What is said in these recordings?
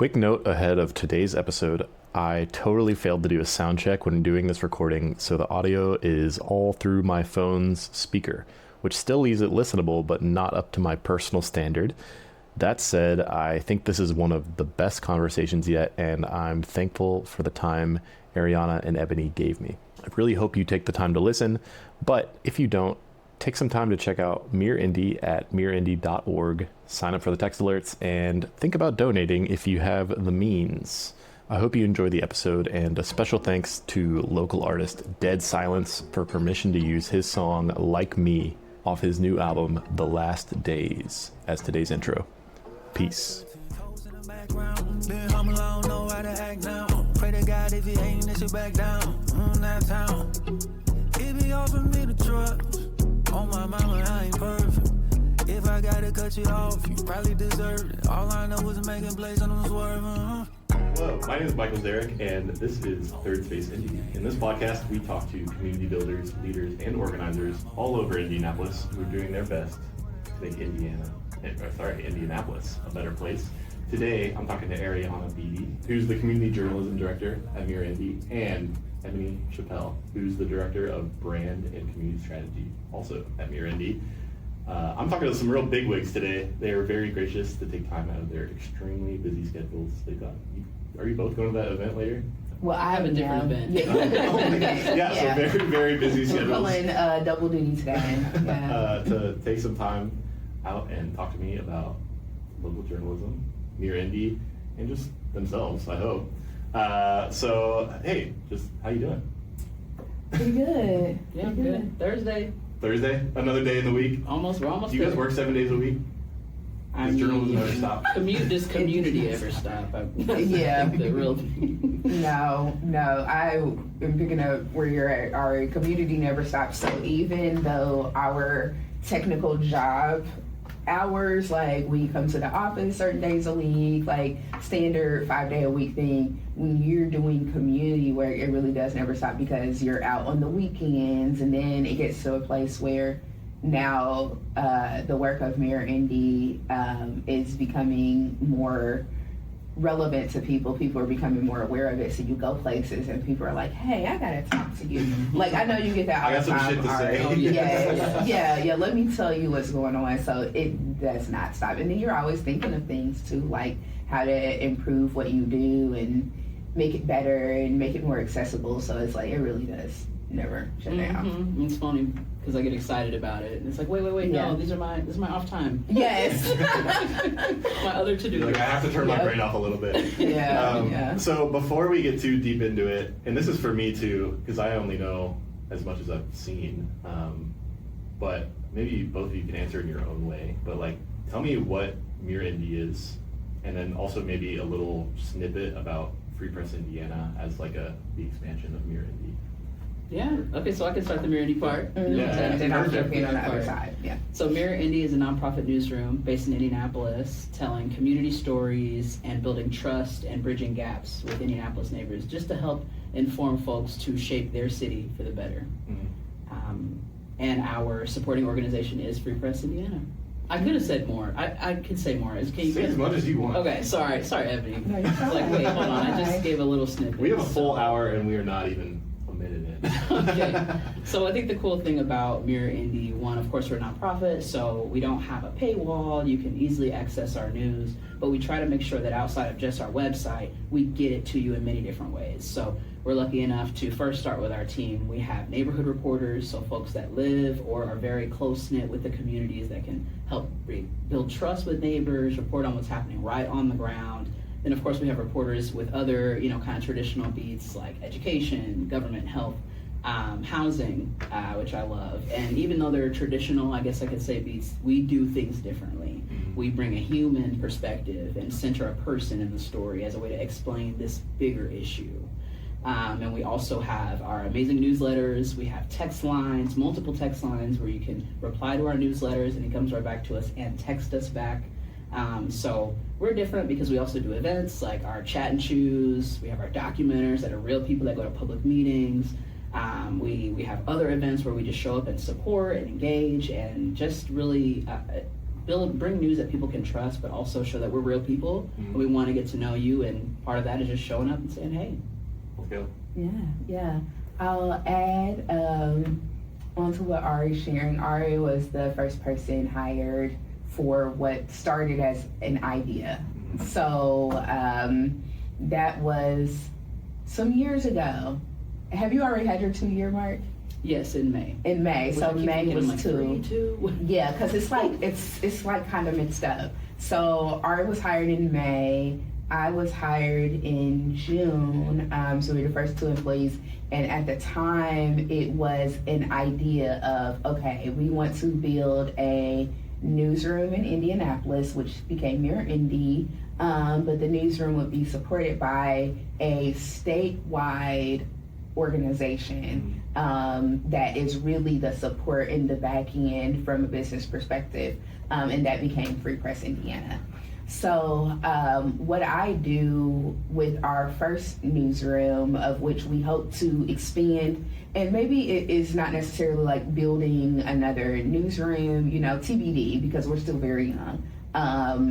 Quick note ahead of today's episode. I totally failed to do a sound check when doing this recording, so the audio is all through my phone's speaker, which still leaves it listenable, but not up to my personal standard. That said, I think this is one of the best conversations yet, and I'm thankful for the time Ariana and Ebony gave me. I really hope you take the time to listen, but if you don't, take some time to check out Mirror Indy at mirrorindy.org, sign up for the text alerts, and think about donating if you have the means. I hope you enjoy the episode, and a special thanks to local artist Dead Silence for permission to use his song Like Me off his new album The Last Days as today's intro. Peace. Pray to God if he ain't that shit back down. That town. It be hard for me to trust. On my mama, I ain't perfect. If I gotta cut you off, you probably deserve it. All I know is making plays on them swerving. Hello, my name is Michael Zarick, and this is Third Space Indy. In this podcast, we talk to community builders, leaders, and organizers all over Indianapolis who are doing their best to make Indianapolis a better place. Today, I'm talking to Ariana Beedie, who's the community journalism director at Mirror Indy, and Ebony Chappel, who's the director of brand and community strategy, also at Mirror Indy. I'm talking to some real bigwigs today. They are very gracious to take time out of their extremely busy schedules. Are you both going to that event later? Well, I have a different event. Yeah, so very, very busy schedules. We're pulling double duty today. Yeah. To take some time out and talk to me about local journalism, Mirror Indy, and just themselves, I hope. So, hey, just how you doing? Pretty good. Yeah, I'm good. Thursday, another day in the week. we're almost. Do you guys work 7 days a week? Does journalism ever stop? Does community ever stop? Yeah. The real. No. I am picking up where you're at. Our community never stops. So even though our technical job hours, like we come to the office certain days a week, like standard 5-day-a-week thing, when you're doing community work, it really does never stop because you're out on the weekends, and then it gets to a place where now the work of Mirror Indy is becoming more relevant to people. People are becoming more aware of it, so you go places and people are like, hey, I gotta talk to you. Like, I know you get that all the time. I got some shit to say. Oh, yeah, let me tell you what's going on. So it does not stop. And then you're always thinking of things too, like how to improve what you do and make it better and make it more accessible. So it's like, it really does never shut down. It's funny because I get excited about it, and it's like, wait, no, this is my off time. Yes. My other to-do. Like, I have to turn my brain off a little bit. Yeah. So before we get too deep into it, and this is for me too, because I only know as much as I've seen, but maybe both of you can answer in your own way, but like, tell me what Mirror Indy is, and then also maybe a little snippet about Free Press Indiana as like the expansion of Mirror Indy. Yeah. Okay, so I can start the Mirror Indy part. Then I'll jump in on the other side. Yeah. So Mirror Indy is a nonprofit newsroom based in Indianapolis, telling community stories and building trust and bridging gaps with Indianapolis neighbors, just to help inform folks to shape their city for the better. And our supporting organization is Free Press Indiana. I could have said more. I could say more. Say as much as you want. Okay, sorry, Ebony. Wait, hold on. I just gave a little snippet. We have a full hour and we are not even a minute in. Okay. So I think the cool thing about Mirror Indy, one, of course, we're a nonprofit, so we don't have a paywall. You can easily access our news, but we try to make sure that outside of just our website, we get it to you in many different ways. So we're lucky enough to first start with our team. We have neighborhood reporters, so folks that live or are very close-knit with the communities that can help build trust with neighbors, report on what's happening right on the ground. Then, of course, we have reporters with other, kind of traditional beats like education, government, health, housing, which I love. And even though they're traditional, I guess I could say beats, we do things differently. We bring a human perspective and center a person in the story as a way to explain this bigger issue. And we also have our amazing newsletters. We have text lines, multiple text lines where you can reply to our newsletters and it comes right back to us and text us back. So we're different because we also do events like our chat and choose. We have our documenters that are real people that go to public meetings. We have other events where we just show up and support and engage and just really bring news that people can trust, but also show that we're real people, and we want to get to know you, and part of that is just showing up and saying, hey. Let's go. Yeah. I'll add onto what Ari's sharing. Ari was the first person hired for what started as an idea. So that was some years ago. Have you already had your 2-year mark? Yes, in May. In May, so May was like 2. Yeah, because it's like kind of mixed up. So Ari was hired in May. I was hired in June, so we were the first 2 employees. And at the time, it was an idea of, okay, we want to build a newsroom in Indianapolis, which became Mirror Indy, but the newsroom would be supported by a statewide organization that is really the support in the back end from a business perspective, and that became Free Press Indiana. So what I do with our first newsroom, of which we hope to expand, and maybe it is not necessarily like building another newsroom, TBD, because we're still very young.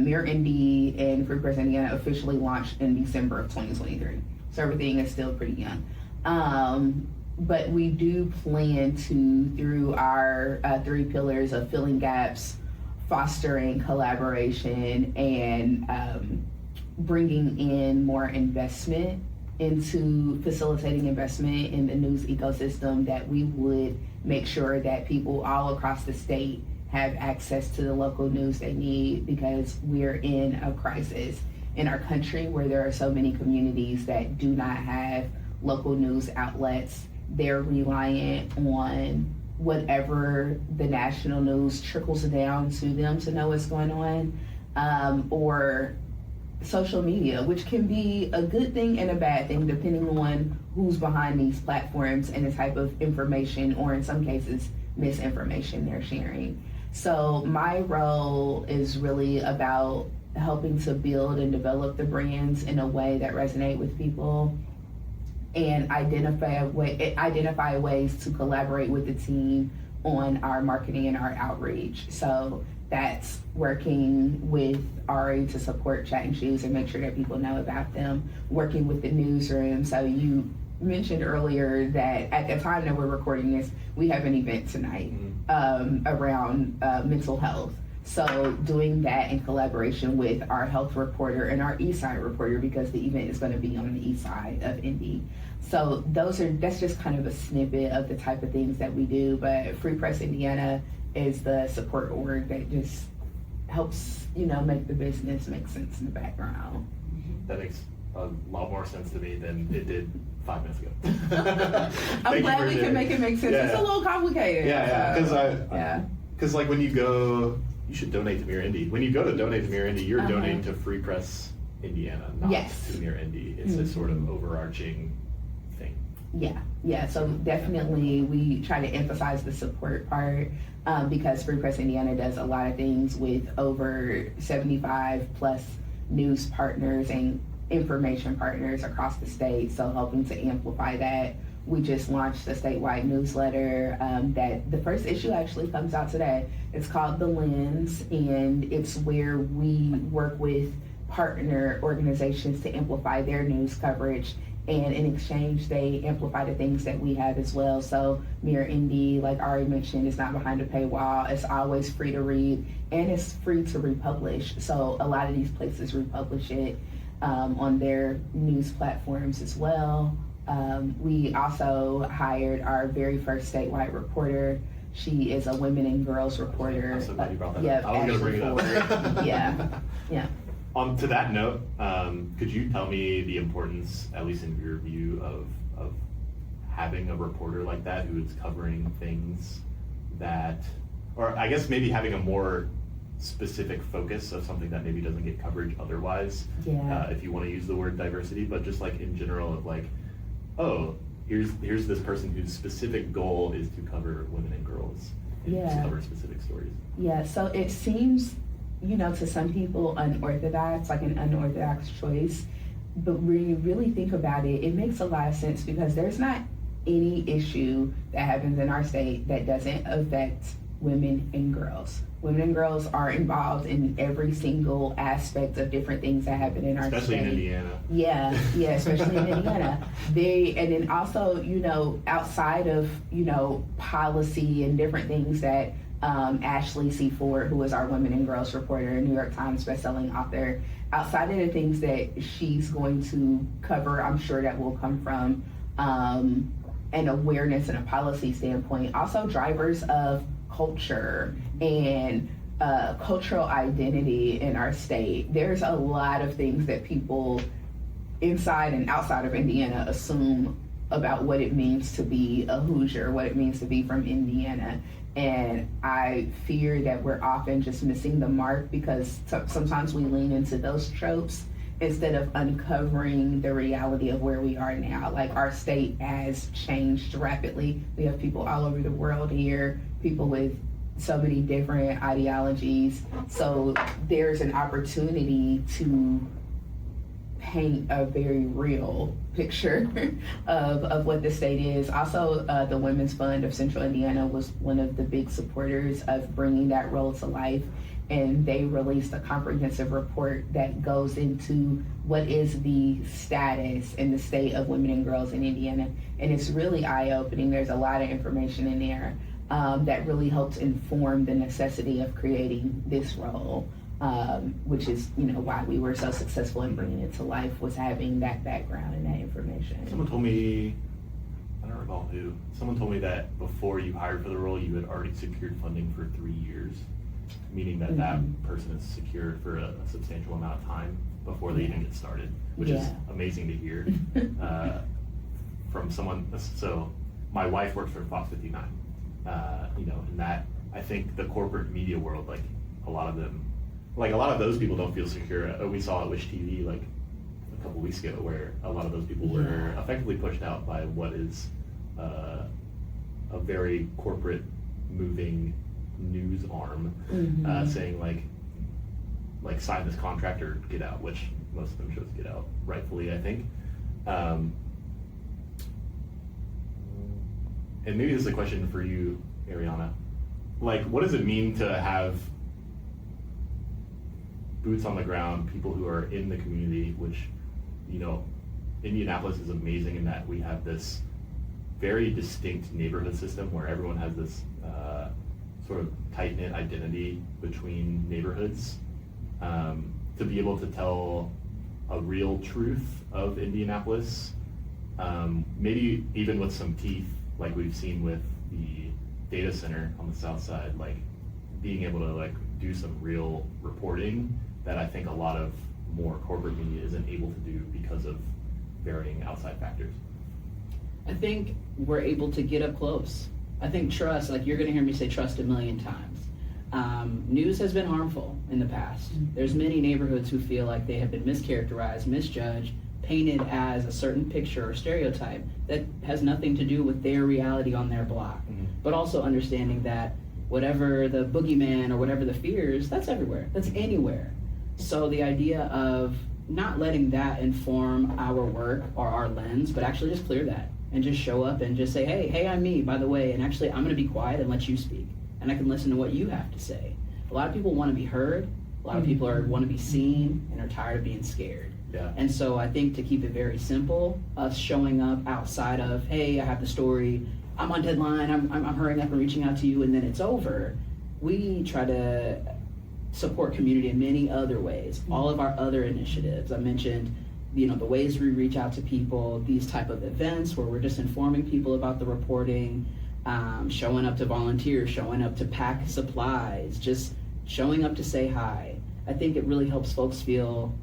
Mirror Indy and Free Press Indiana officially launched in December of 2023. So everything is still pretty young. But we do plan to, through our 3 pillars of filling gaps, fostering collaboration, and bringing in more investment into facilitating investment in the news ecosystem, that we would make sure that people all across the state have access to the local news they need, because we're in a crisis in our country where there are so many communities that do not have local news outlets. They're reliant on whatever the national news trickles down to them to know what's going on, or social media, which can be a good thing and a bad thing depending on who's behind these platforms and the type of information, or in some cases misinformation, they're sharing. So my role is really about helping to build and develop the brands in a way that resonate with people, and identify ways to collaborate with the team on our marketing and our outreach. So that's working with Ari to support Chat and Shoes and make sure that people know about them, working with the newsroom. So you mentioned earlier that at the time that we're recording this, we have an event tonight around mental health. So doing that in collaboration with our health reporter and our East Side reporter, because the event is going to be on the East Side of Indy. So that's just kind of a snippet of the type of things that we do. But Free Press Indiana is the support org that just helps, make the business make sense in the background. That makes a lot more sense to me than it did 5 minutes ago. I'm glad we can make it make sense. It's a little complicated. Because like when you go, you should donate to Mirror Indy. When you go to donate to Mirror Indy, you're donating to Free Press Indiana, not to Mirror Indy. It's a sort of overarching thing. Yeah. So definitely we try to emphasize the support part, because Free Press Indiana does a lot of things with over 75 plus news partners and information partners across the state. So helping to amplify that. We just launched a statewide newsletter that the first issue actually comes out today. It's called The Lens, and it's where we work with partner organizations to amplify their news coverage, and in exchange they amplify the things that we have as well. So Mirror Indy, like Ari mentioned, is not behind a paywall. It's always free to read, and it's free to republish. So a lot of these places republish it on their news platforms as well. We also hired our very first statewide reporter. She is a women and girls reporter. I'm so glad you brought that up. I was going to bring it up. Yeah. To that note, could you tell me the importance, at least in your view, of having a reporter like that who is covering things that, or I guess maybe having a more specific focus of something that maybe doesn't get coverage otherwise, if you want to use the word diversity, but just like in general of like, oh, here's this person whose specific goal is to cover women and girls, and to cover specific stories. Yeah, so it seems, to some people unorthodox, like an unorthodox choice, but when you really think about it, it makes a lot of sense, because there's not any issue that happens in our state that doesn't affect women and girls. Women and girls are involved in every single aspect of different things that happen in our state. Especially in Indiana. Yeah, especially in Indiana. And then also, outside of, policy and different things that Ashley C. Ford, who is our Women and Girls reporter, New York Times bestselling author, outside of the things that she's going to cover, I'm sure that will come from an awareness and a policy standpoint. Also, drivers of culture and cultural identity in our state. There's a lot of things that people inside and outside of Indiana assume about what it means to be a Hoosier, what it means to be from Indiana. And I fear that we're often just missing the mark because sometimes we lean into those tropes instead of uncovering the reality of where we are now. Like, our state has changed rapidly. We have people all over the world here, people with so many different ideologies. So there's an opportunity to paint a very real picture of what the state is. Also, the Women's Fund of Central Indiana was one of the big supporters of bringing that role to life. And they released a comprehensive report that goes into what is the status and the state of women and girls in Indiana. And it's really eye-opening. There's a lot of information in there that really helps inform the necessity of creating this role, which is, why we were so successful in bringing it to life, was having that background and that information. Someone told me, I don't recall who, someone told me that before you hired for the role, you had already secured funding for 3 years. Meaning that that person is secured for a substantial amount of time before they even get started, which is amazing to hear from someone. So my wife works for Fox 59, and that, I think the corporate media world, like a lot of those people don't feel secure. We saw at Wish TV like a couple weeks ago where a lot of those people were effectively pushed out by what is a very corporate moving news arm, saying like sign this contract or get out, which most of them chose get out, rightfully, I think. And maybe this is a question for you, Ariana. Like, what does it mean to have boots on the ground, people who are in the community, which, Indianapolis is amazing in that we have this very distinct neighborhood system where everyone has this sort of tight-knit identity between neighborhoods, to be able to tell a real truth of Indianapolis, maybe even with some teeth, like we've seen with the data center on the south side, like being able to do some real reporting that I think a lot of more corporate media isn't able to do because of varying outside factors. I think we're able to get up close. I think trust, you're going to hear me say trust a million times. News has been harmful in the past. There's many neighborhoods who feel like they have been mischaracterized, misjudged, painted as a certain picture or stereotype that has nothing to do with their reality on their block. But also understanding that whatever the boogeyman or whatever the fears, that's everywhere, that's anywhere. So the idea of not letting that inform our work or our lens, but actually just clear that. And just show up and just say, hey, I'm me, by the way, and actually I'm going to be quiet and let you speak. And I can listen to what you have to say. A lot of people want to be heard. A lot of people want to be seen and are tired of being scared. Yeah. And so I think to keep it very simple, us showing up outside of, hey, I have the story, I'm on deadline, I'm hurrying up and reaching out to you, and then it's over. We try to support community in many other ways. All of our other initiatives, I mentioned, the ways we reach out to people, these type of events where we're just informing people about the reporting, showing up to volunteer, showing up to pack supplies, just showing up to say hi. I think it really helps folks feel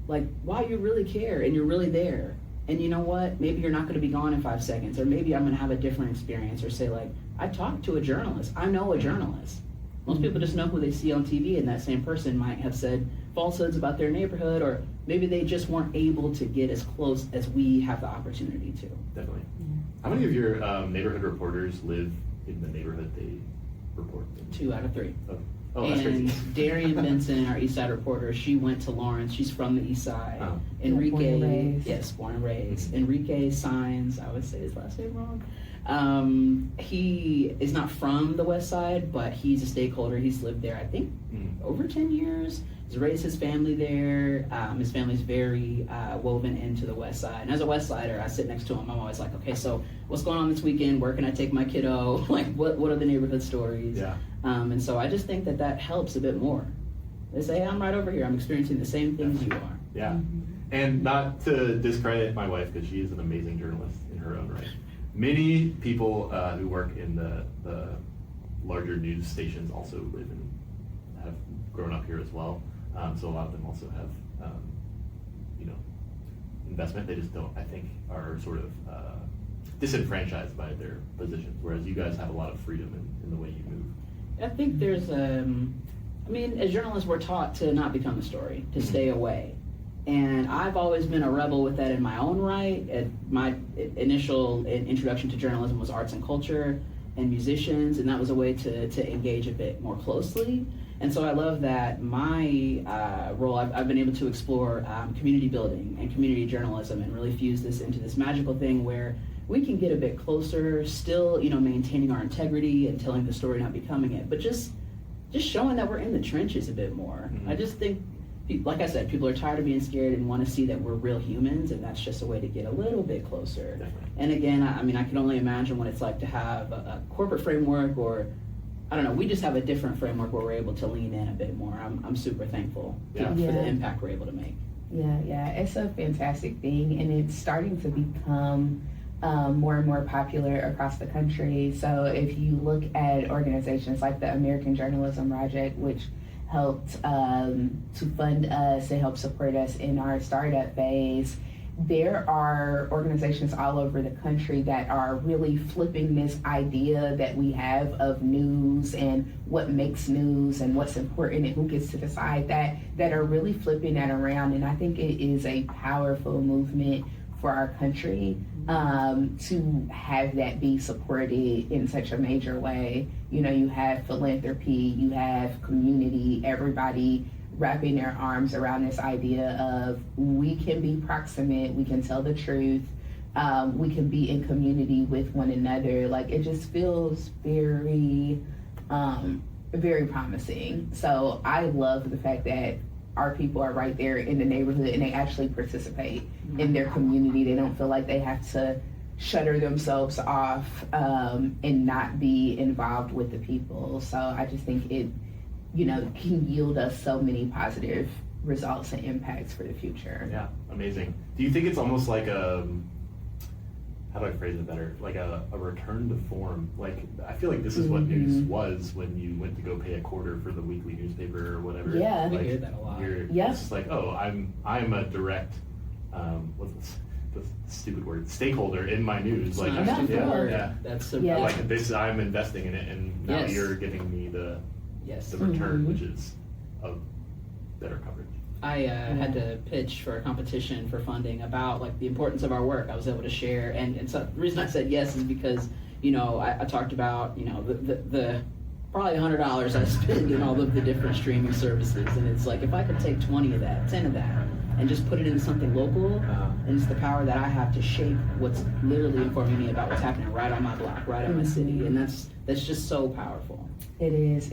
like, wow, you really care and you're really there. And you know what? Maybe you're not going to be gone in 5 seconds, or maybe I'm going to have a different experience, or say I talked to a journalist. I know a journalist. Most people just know who they see on TV, and that same person might have said falsehoods about their neighborhood, or maybe they just weren't able to get as close as we have the opportunity to. Definitely. How many of your neighborhood reporters live in the neighborhood they report in? 2 out of 3. Oh, Oh, that's and crazy. Darian Benson, our East Side reporter, she went to Lawrence. She's from the East Side. Oh. Enrique, Born and raised. yes, born and raised. Enrique Signs, I would say his last name wrong. He is not from the West Side, but he's a stakeholder. He's lived there, I think, over 10 years. He's raised his family there. His family's very woven into the West Side. And as a West Sider, I sit next to him. I'm always like, okay, so what's going on this weekend? Where can I take my kiddo? Like, what are the neighborhood stories? Yeah. And so I just think that helps a bit more. They say, hey, I'm right over here. I'm experiencing the same things you are. Yeah. And not to discredit my wife, because she is an amazing journalist in her own right. Many people who work in the larger news stations also live and have grown up here as well. So a lot of them also have, investment. They just don't, I think, are sort of disenfranchised by their positions, whereas you guys have a lot of freedom in the way you move. I think there's, as journalists, we're taught to not become the story, to stay away. And I've always been a rebel with that in my own right. My initial introduction to journalism was arts and culture and musicians, and that was a way to engage a bit more closely. And so I love that my role, I've been able to explore community building and community journalism and really fuse this into this magical thing where we can get a bit closer, still, maintaining our integrity and telling the story, not becoming it, but just showing that we're in the trenches a bit more. Mm-hmm. I just think, like I said, people are tired of being scared and want to see that we're real humans, and that's just a way to get a little bit closer. Definitely. And again, I can only imagine what it's like to have a corporate framework, or I don't know, we just have a different framework where we're able to lean in a bit more. I'm super thankful Yeah. for the Yeah. impact we're able to make. Yeah, it's a fantastic thing, and it's starting to become more and more popular across the country. So if you look at organizations like the American Journalism Project, which helped to fund us and help support us in our startup phase, there are organizations all over the country that are really flipping this idea that we have of news and what makes news and what's important and who gets to decide that are really flipping that around. And I think it is a powerful movement for our country to have that be supported in such a major way. You have philanthropy, you have community, everybody wrapping their arms around this idea of we can be proximate, we can tell the truth, we can be in community with one another. Like, it just feels very, very promising. So I love the fact that our people are right there in the neighborhood and they actually participate in their community. They don't feel like they have to shutter themselves off and not be involved with the people. So I just think it can yield us so many positive results and impacts for the future. Yeah, amazing. Do you think it's almost like how do I phrase it better? Like a return to form. Like, I feel like this is what news was when you went to go pay a quarter for the weekly newspaper or whatever. Yeah. We Like, hear that a lot. Yes. It's like, oh, I'm a direct, what's the stupid word? Stakeholder in my news. It's Like, not just a yeah, word. yeah. That's a Yeah. Like this, I'm investing in it, and now Yes. you're giving me the yes. return, which is of better coverage. I had to pitch for a competition for funding about like the importance of our work. I was able to share, and so the reason I said yes is because I talked about the probably $100 I spend in all of the different streaming services, and it's like if I could take 20 of that, 10 of that, and just put it into something local, and it's the power that I have to shape what's literally informing me about what's happening right on my block, right on my city, and that's just so powerful. It is.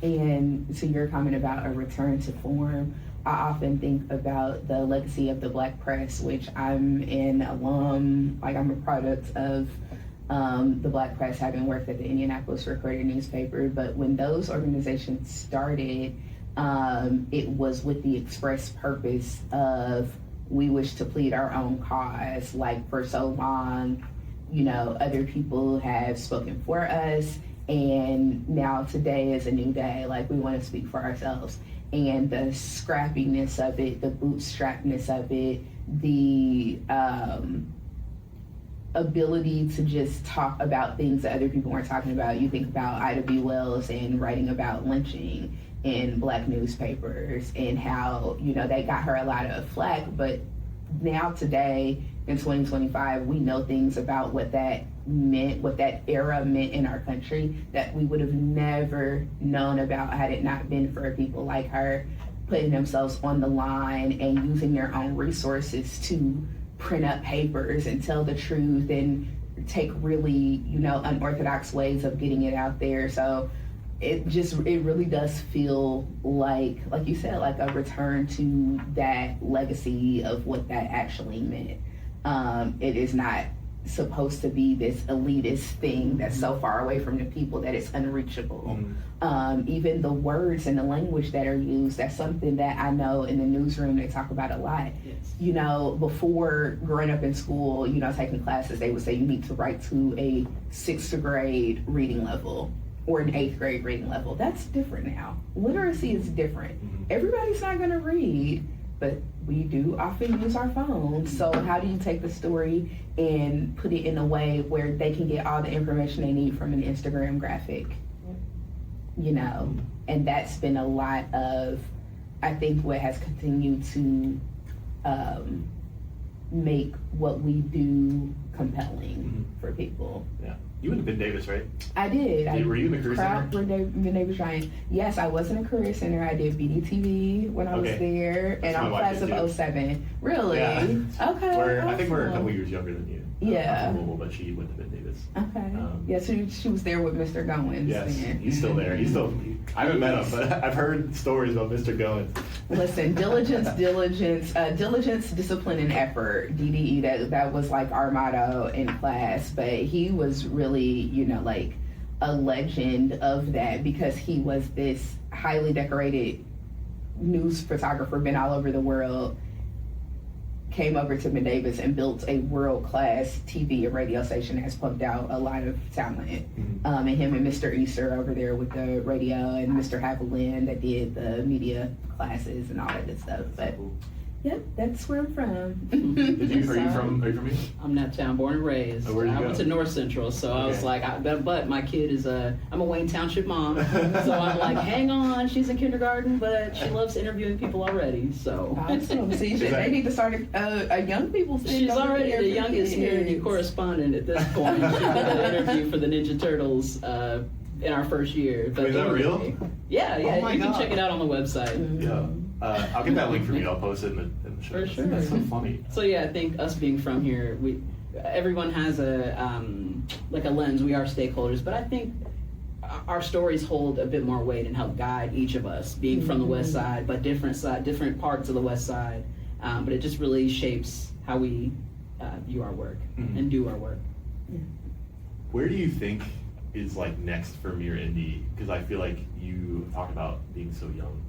And to your comment about a return to form, I often think about the legacy of the Black press, which I'm an alum, like I'm a product of the Black press, having worked at the Indianapolis Recorder newspaper. But when those organizations started, it was with the express purpose of we wish to plead our own cause. Like, for so long, other people have spoken for us, and now today is a new day. Like, we want to speak for ourselves. And the scrappiness of it, the bootstrapness of it, the ability to just talk about things that other people weren't talking about. You think about Ida B. Wells and writing about lynching in Black newspapers and how, they got her a lot of flack, but now today in 2025, we know things about what that meant, what that era meant in our country, that we would have never known about had it not been for people like her putting themselves on the line and using their own resources to print up papers and tell the truth and take really, unorthodox ways of getting it out there. So it really does feel like you said, like a return to that legacy of what that actually meant. It is not supposed to be this elitist thing that's so far away from the people that it's unreachable. Even the words and the language that are used, that's something that I know in the newsroom they talk about a lot. Yes. Before growing up in school, taking classes, they would say you need to write to a 6th grade reading level or an 8th grade reading level. That's different now. Literacy is different. Everybody's not going to read, but we do often use our phones. So how do you take the story and put it in a way where they can get all the information they need from an Instagram graphic? And that's been a lot of, I think, what has continued to make what we do compelling for people. Yeah. You went to Ben Davis, right? I did. Were you in the Career Center? Ben Davis Giant. Yes, I was in a Career Center. I did BDTV when I was there, and I'm class of 07. Really? Yeah. Okay. I think we're a couple years younger than you. Yeah. I'm from Louisville, but she went to Ben Davis. Okay. So she was there with Mr. Goins. Yes, then. he's still there. I haven't met him, but I've heard stories about Mr. Goins. Listen, diligence, discipline, and effort. DDE, that was like our motto in class. But he was really, like a legend of that, because he was this highly decorated news photographer, been all over the world, came over to Ben Davis and built a world-class TV and radio station that has pumped out a lot of talent. And him and Mr. Easter over there with the radio, and Mr. Haviland that did the media classes and all that good stuff. But yep, that's where I'm from. Are you from here? I'm not town, born and raised. Oh, where'd you I go? went to North Central, so I was like, but my kid is I'm a Wayne Township mom, so I'm like, hang on, she's in kindergarten, but she loves interviewing people already, so. Awesome. See, they need to start a young people thing. She's already the youngest interview correspondent at this point. She did an interview for the Ninja Turtles in our first year. But is that real? Yeah, Oh my you can God. check it out on the website. Yeah. I'll get that link for you. I'll post it in the show. For sure. That's so funny. So yeah, I think us being from here, everyone has a lens. We are stakeholders, but I think our stories hold a bit more weight and help guide each of us, being from the West Side, but different parts of the West Side. But it just really shapes how we view our work and do our work. Where do you think is like next for Mirror Indy? Because I feel like you talk about being so young.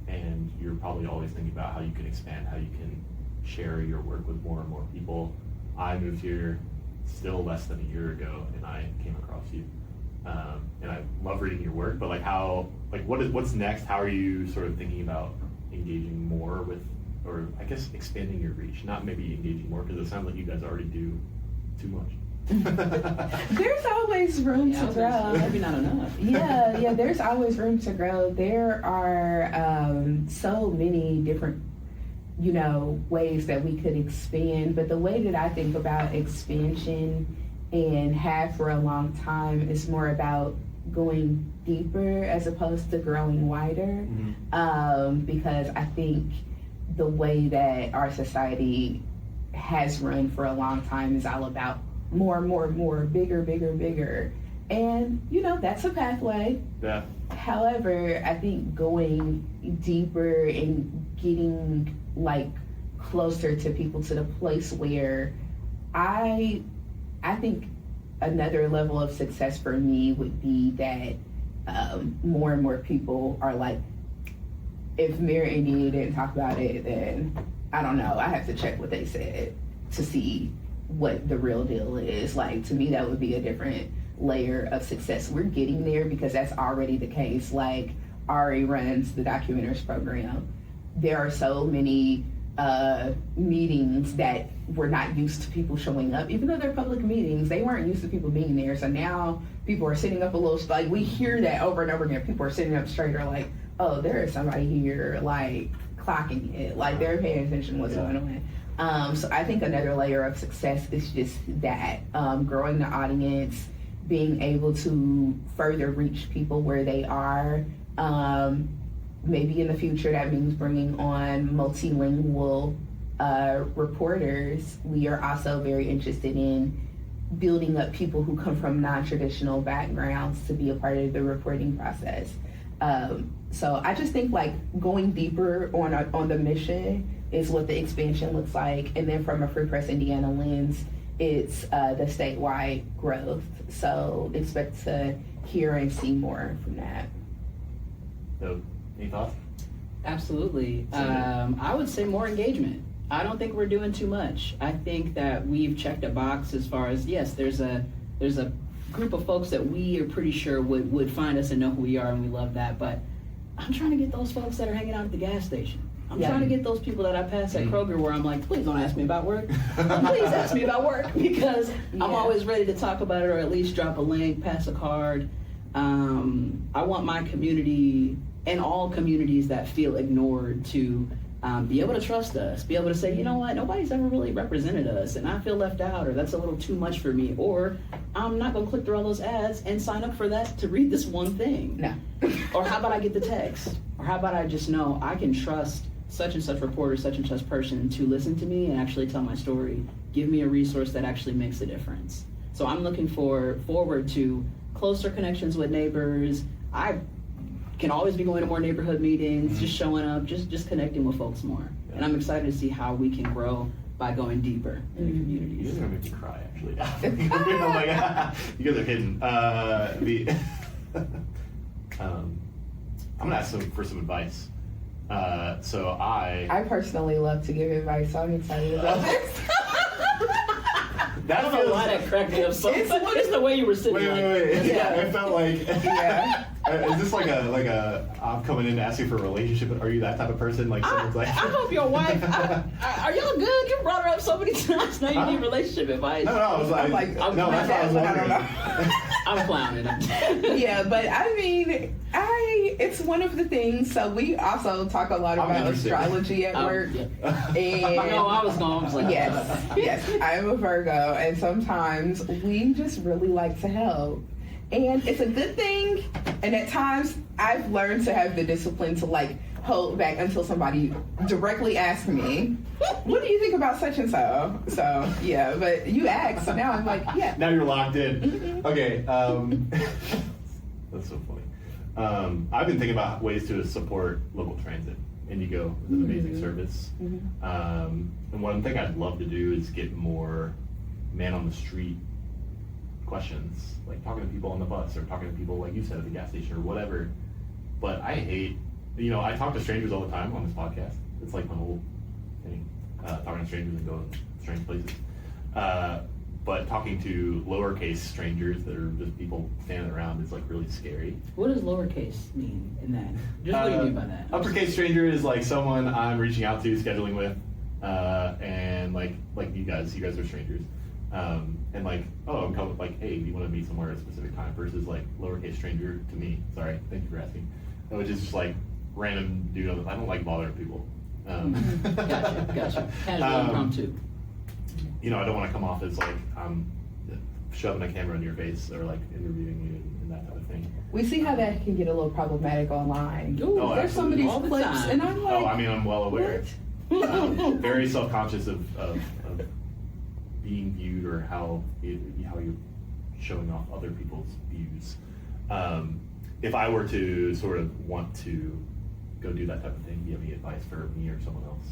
And you're probably always thinking about how you can expand, how you can share your work with more and more people. I moved here still less than a year ago, and I came across you. And I love reading your work, but what's next? How are you sort of thinking about engaging more with, or I guess expanding your reach? Not maybe engaging more, because it sounds like you guys already do too much. There's always room to grow. Maybe not enough. Yeah, there's always room to grow. There are so many different, ways that we could expand. But the way that I think about expansion and have for a long time is more about going deeper as opposed to growing wider. Because I think the way that our society has run for a long time is all about more, bigger. And, that's a pathway. Yeah. However, I think going deeper and getting closer to people, to the place where I think another level of success for me would be that more and more people are like, if Mirror Indy didn't talk about it, then I don't know, I have to check what they said to see what the real deal is. To me, that would be a different layer of success. We're getting there because that's already the case. Ari runs the documentaries program. There are so many meetings that were not used to people showing up. Even though they're public meetings, they weren't used to people being there. So now people are sitting up a little, we hear that over and over again. People are sitting up straight, or oh, there is somebody here, clocking it. Like they're paying attention to what's going on. So I think another layer of success is just that, growing the audience, being able to further reach people where they are. Maybe in the future that means bringing on multilingual reporters. We are also very interested in building up people who come from non-traditional backgrounds to be a part of the reporting process. So I just think like going deeper on the mission is what the expansion looks like. And then from a Free Press Indiana lens, it's the statewide growth. So expect to hear and see more from that. So, any thoughts? Absolutely. I would say more engagement. I don't think we're doing too much. I think that we've checked a box as far as, yes, there's a group of folks that we are pretty sure would find us and know who we are, and we love that. But I'm trying to get those folks that are hanging out at the gas station. I'm trying to get those people that I pass at Kroger where I'm like, please don't ask me about work. Please ask me about work, because I'm always ready to talk about it, or at least drop a link, pass a card. I want my community and all communities that feel ignored to be able to trust us, be able to say, you know what, nobody's ever really represented us and I feel left out, or that's a little too much for me, or I'm not gonna click through all those ads and sign up for that to read this one thing. No. Or how about I get the text? Or how about I just know I can trust such and such reporter, such and such person to listen to me and actually tell my story, give me a resource that actually makes a difference. So I'm looking forward to closer connections with neighbors. I can always be going to more neighborhood meetings, just showing up, just connecting with folks more. And I'm excited to see how we can grow by going deeper in the communities. You guys are gonna make me cry, actually. I'm like, you guys are hidden. I'm gonna ask for some advice. I personally love to give advice, so I'm excited about this. I don't know why that cracked me up so much. It's the way you were sitting. Wait. Yeah, it felt like. Is this like a I'm coming in to ask you for a relationship? Are you that type of person? Like someone's like. I hope your wife. Are y'all good? You brought her up so many times. Now you need relationship advice. No, I was like, no, that's what I was wondering. I'm clowning. Yeah, but I mean, it's one of the things. So we also talk a lot about astrology at work. And no, I was like, yes, I'm a Virgo, and sometimes we just really like to help. And it's a good thing, and at times I've learned to have the discipline to like hold back until somebody directly asks me, what do you think about such and so? So yeah, but you asked, so now I'm like, yeah. Now you're locked in. Mm-hmm. Okay, that's so funny. I've been thinking about ways to support local transit. Indigo is an amazing service. And one thing I'd love to do is get more man on the street questions, like talking to people on the bus or talking to people like you said at the gas station or whatever. But I hate, I talk to strangers all the time on this podcast. It's like my whole thing, talking to strangers and going to strange places. But talking to lowercase strangers that are just people standing around is like really scary. What does lowercase mean in that? Just what do you mean by that? Uppercase stranger is like someone I'm reaching out to, scheduling with, and like you guys are strangers. And like, oh, I'm coming, like, hey, do you want to meet somewhere at a specific time, versus like lowercase stranger to me. Sorry, thank you for asking. Which is just like random dude. I don't like bothering people. Gotcha. Casual, impromptu. I don't want to come off as like I'm shoving a camera in your face or like interviewing you and that type of thing. We see how that can get a little problematic online. Ooh, there's some of these clips, and I'm like, I'm well aware. Very self-conscious of being viewed, or how you're showing off other people's views. If I were to sort of want to go do that type of thing, do you have any advice for me or someone else?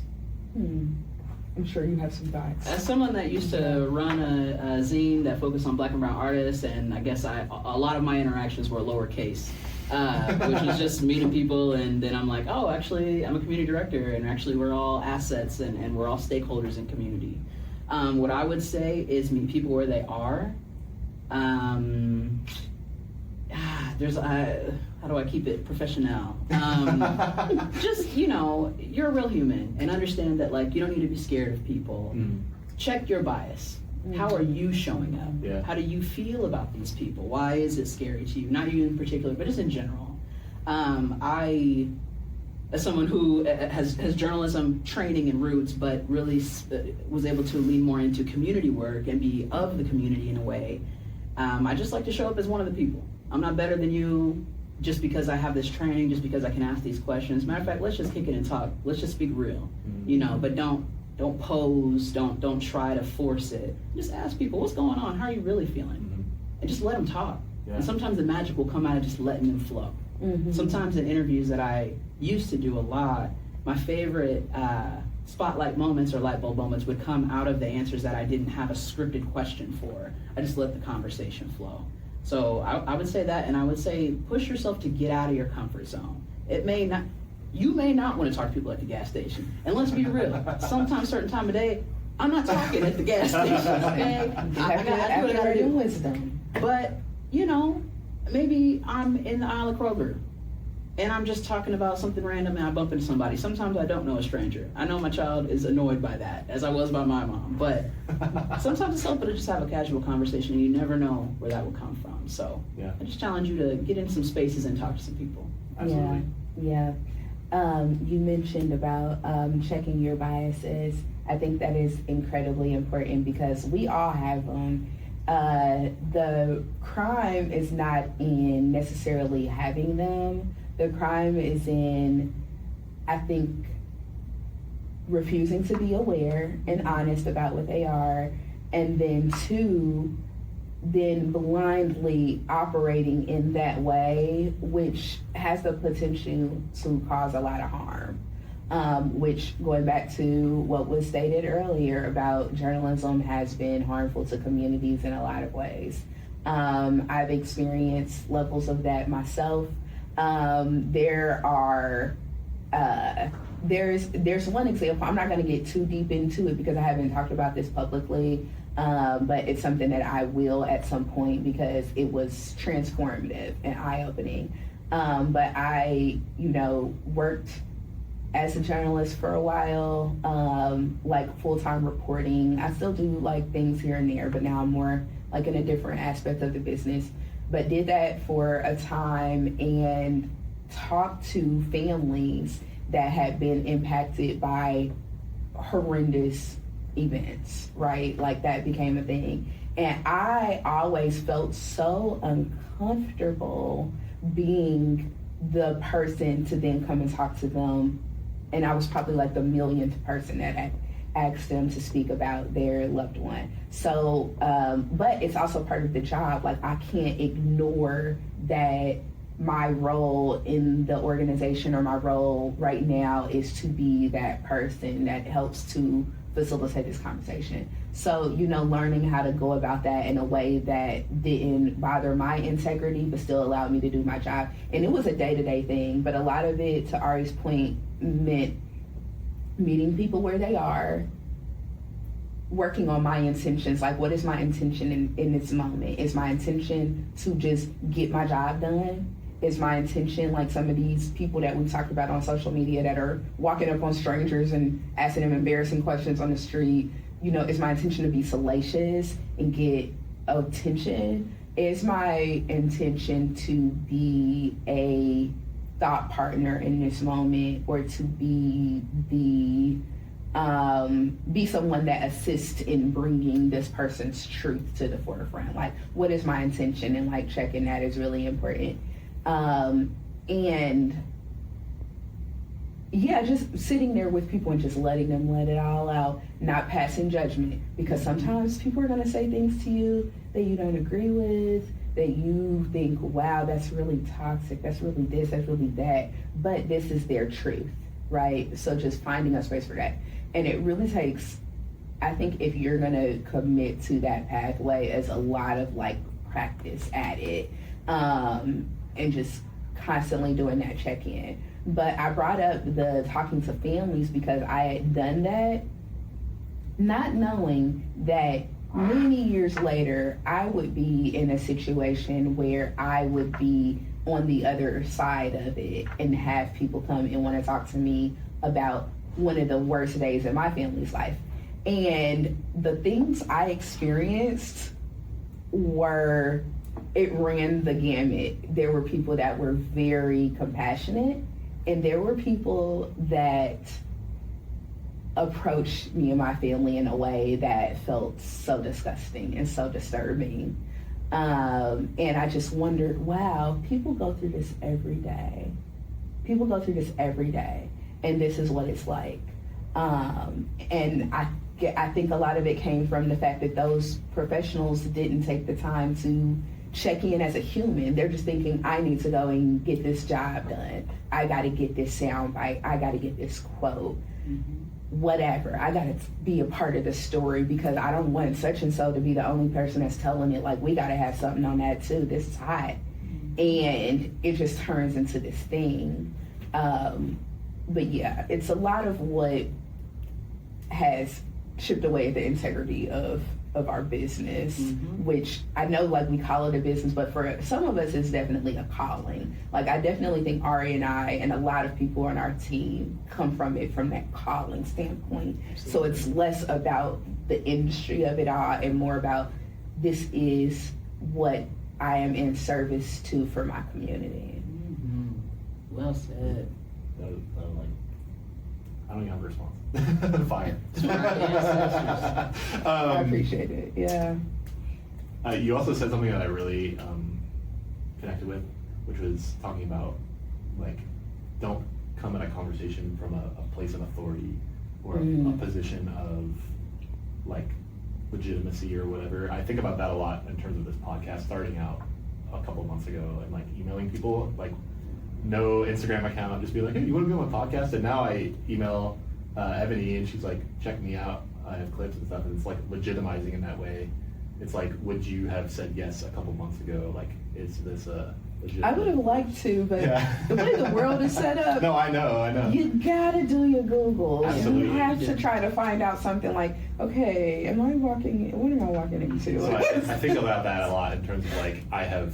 I'm sure you have some thoughts. As someone that used to run a zine that focused on Black and brown artists, and I guess a lot of my interactions were lowercase, which was just meeting people, and then I'm like, oh, actually, I'm a community director, and actually we're all assets, and we're all stakeholders in community. What I would say is meet people where they are. How do I keep it professional? Just, you're a real human, and understand that like you don't need to be scared of people. Check your bias. How are you showing up? Yeah. How do you feel about these people? Why is it scary to you? Not you in particular, but just in general. as someone who has journalism training and roots, but really was able to lean more into community work and be of the community in a way, I just like to show up as one of the people. I'm not better than you just because I have this training, just because I can ask these questions. Matter of fact, let's just kick it and talk. Let's just speak real, but don't pose, don't try to force it. Just ask people, what's going on? How are you really feeling? And just let them talk. Yeah. And sometimes the magic will come out of just letting them flow. Sometimes in interviews that I used to do a lot, my favorite spotlight moments or light bulb moments would come out of the answers that I didn't have a scripted question for. I just let the conversation flow. So I would say that, and I would say push yourself to get out of your comfort zone. You may not want to talk to people at the gas station. And let's be real, sometimes, certain time of day, I'm not talking at the gas station, okay? I do what I gotta do. Wisdom. But, maybe I'm in the aisle of Kroger, and I'm just talking about something random and I bump into somebody. Sometimes I don't know a stranger. I know my child is annoyed by that, as I was by my mom. But sometimes it's helpful to just have a casual conversation, and you never know where that will come from. So I just challenge you to get in some spaces and talk to some people. Absolutely. Yeah. You mentioned about checking your biases. I think that is incredibly important because we all have them. The crime is not in necessarily having them. The crime is in, I think, refusing to be aware and honest about what they are, and then two, then blindly operating in that way, which has the potential to cause a lot of harm. Which, going back to what was stated earlier about journalism, has been harmful to communities in a lot of ways. I've experienced levels of that myself. There's one example. I'm not going to get too deep into it because I haven't talked about this publicly, but it's something that I will at some point because it was transformative and eye-opening. But I, worked as a journalist for a while, like full-time reporting. I still do like things here and there, but now I'm more like in a different aspect of the business. But did that for a time and talked to families that had been impacted by horrendous events, right? Like that became a thing. And I always felt so uncomfortable being the person to then come and talk to them. And I was probably like the millionth person that had asked them to speak about their loved one. So, but it's also part of the job. Like I can't ignore that my role in the organization or my role right now is to be that person that helps to facilitate this conversation. So, learning how to go about that in a way that didn't bother my integrity, but still allowed me to do my job. And it was a day-to-day thing, but a lot of it, to Ari's point, meant meeting people where they are, working on my intentions. Like, what is my intention in this moment? Is my intention to just get my job done? Is my intention, like some of these people that we talked about on social media that are walking up on strangers and asking them embarrassing questions on the street, is my intention to be salacious and get attention? Is my intention to be a thought partner in this moment, or to be someone that assists in bringing this person's truth to the forefront? Like, what is my intention? And like checking that is really important. And just sitting there with people and just letting them let it all out, not passing judgment, because sometimes people are going to say things to you that you don't agree with, that you think, wow, that's really toxic, that's really this, that's really that, but this is their truth, right? So just finding a space for that. And it really takes, I think, if you're going to commit to that pathway, is a lot of like practice at it. And just constantly doing that check-in. But I brought up the talking to families because I had done that, not knowing that many years later, I would be in a situation where I would be on the other side of it and have people come and want to talk to me about one of the worst days in my family's life. And the things I experienced it ran the gamut. There were people that were very compassionate, And there were people that approached me and my family in a way that felt so disgusting and so disturbing. And I just wondered, wow, people go through this every day. People go through this every day, and this is what it's like. And I think a lot of it came from the fact that those professionals didn't take the time to check in as a human. They're just thinking, I need to go and get this job done. I got to get this sound bite. I got to get this quote. Whatever. I got to be a part of the story because I don't want such and so to be the only person that's telling it. Like, we got to have something on that too. This is hot. And it just turns into this thing. But yeah, it's a lot of what has chipped away at the integrity of our business, which I know, like, we call it a business, but for some of us it's definitely a calling. Like, I definitely think Ari and I and a lot of people on our team come from it from that calling standpoint. Absolutely. So it's less about the industry of it all and more about this is what I am in service to for my community. Well said. I don't even have a response. Fire. I appreciate it. Yeah. You also said something that I really connected with, which was talking about, like, don't come at a conversation from a place of authority or a position of, like, legitimacy or whatever. I think about that a lot in terms of this podcast starting out a couple of months ago and, like, emailing people, like, no Instagram account, just be like, hey, you want to be on my podcast? And now I email Ebony, and she's like, check me out. I have clips and stuff, and it's like legitimizing in that way. It's like, would you have said yes a couple months ago? Like, is this a legitimate? I would have liked to, but the way the world is set up, no, I know. You gotta do your Googles. Absolutely. You have to try to find out something like, okay, what am I walking into? So I think about that a lot in terms of, like, I have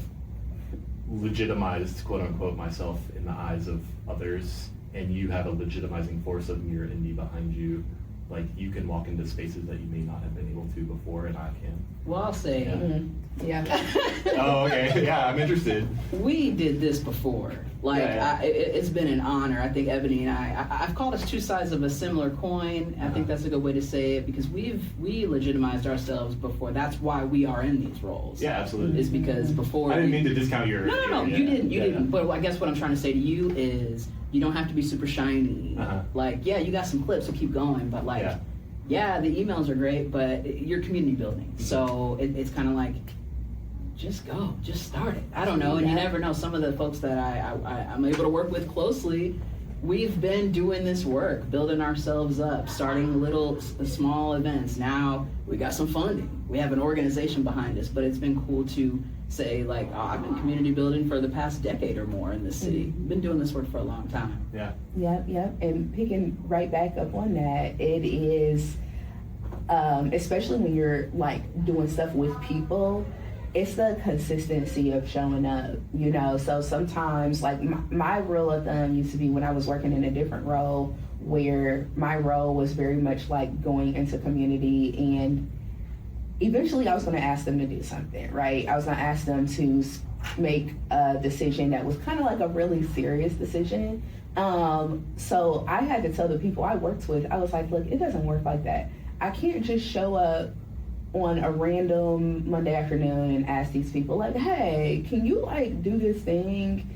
legitimized, quote unquote, myself in the eyes of others, and you have a legitimizing force of Mirror Indy behind you. Like, you can walk into spaces that you may not have been able to before, and I can. Well, I'll say, Yeah. Oh, okay. Yeah, I'm interested. we did this before. Like, Yeah. it's been an honor. I think Ebony and I've called us two sides of a similar coin. I think that's a good way to say it because we legitimized ourselves before. That's why we are in these roles. Yeah, absolutely. Is because before I didn't mean to discount your. No, you didn't. But I guess what I'm trying to say to you is you don't have to be super shiny. Like, yeah, you got some clips, so keep going. But, like, yeah, the emails are great, but you're community building. So it's kind of like, just go, just start it. I don't know, and you never know. Some of the folks that I'm able to work with closely, we've been doing this work, building ourselves up, starting little, small events. Now we got some funding. We have an organization behind us, but it's been cool to say, like, I've been community building for the past decade or more in this city. Been doing this work for a long time. Yeah. Yep. And picking right back up on that, it is, especially when you're, like, doing stuff with people, it's the consistency of showing up, you know? So sometimes, like, my rule of thumb used to be when I was working in a different role where my role was very much like going into community, and eventually I was going to ask them to do something, right? I was going to ask them to make a decision that was kind of like a really serious decision. So I had to tell the people I worked with, I was like, look, it doesn't work like that. I can't just show up on a random Monday afternoon and ask these people, like, hey, can you, like, do this thing?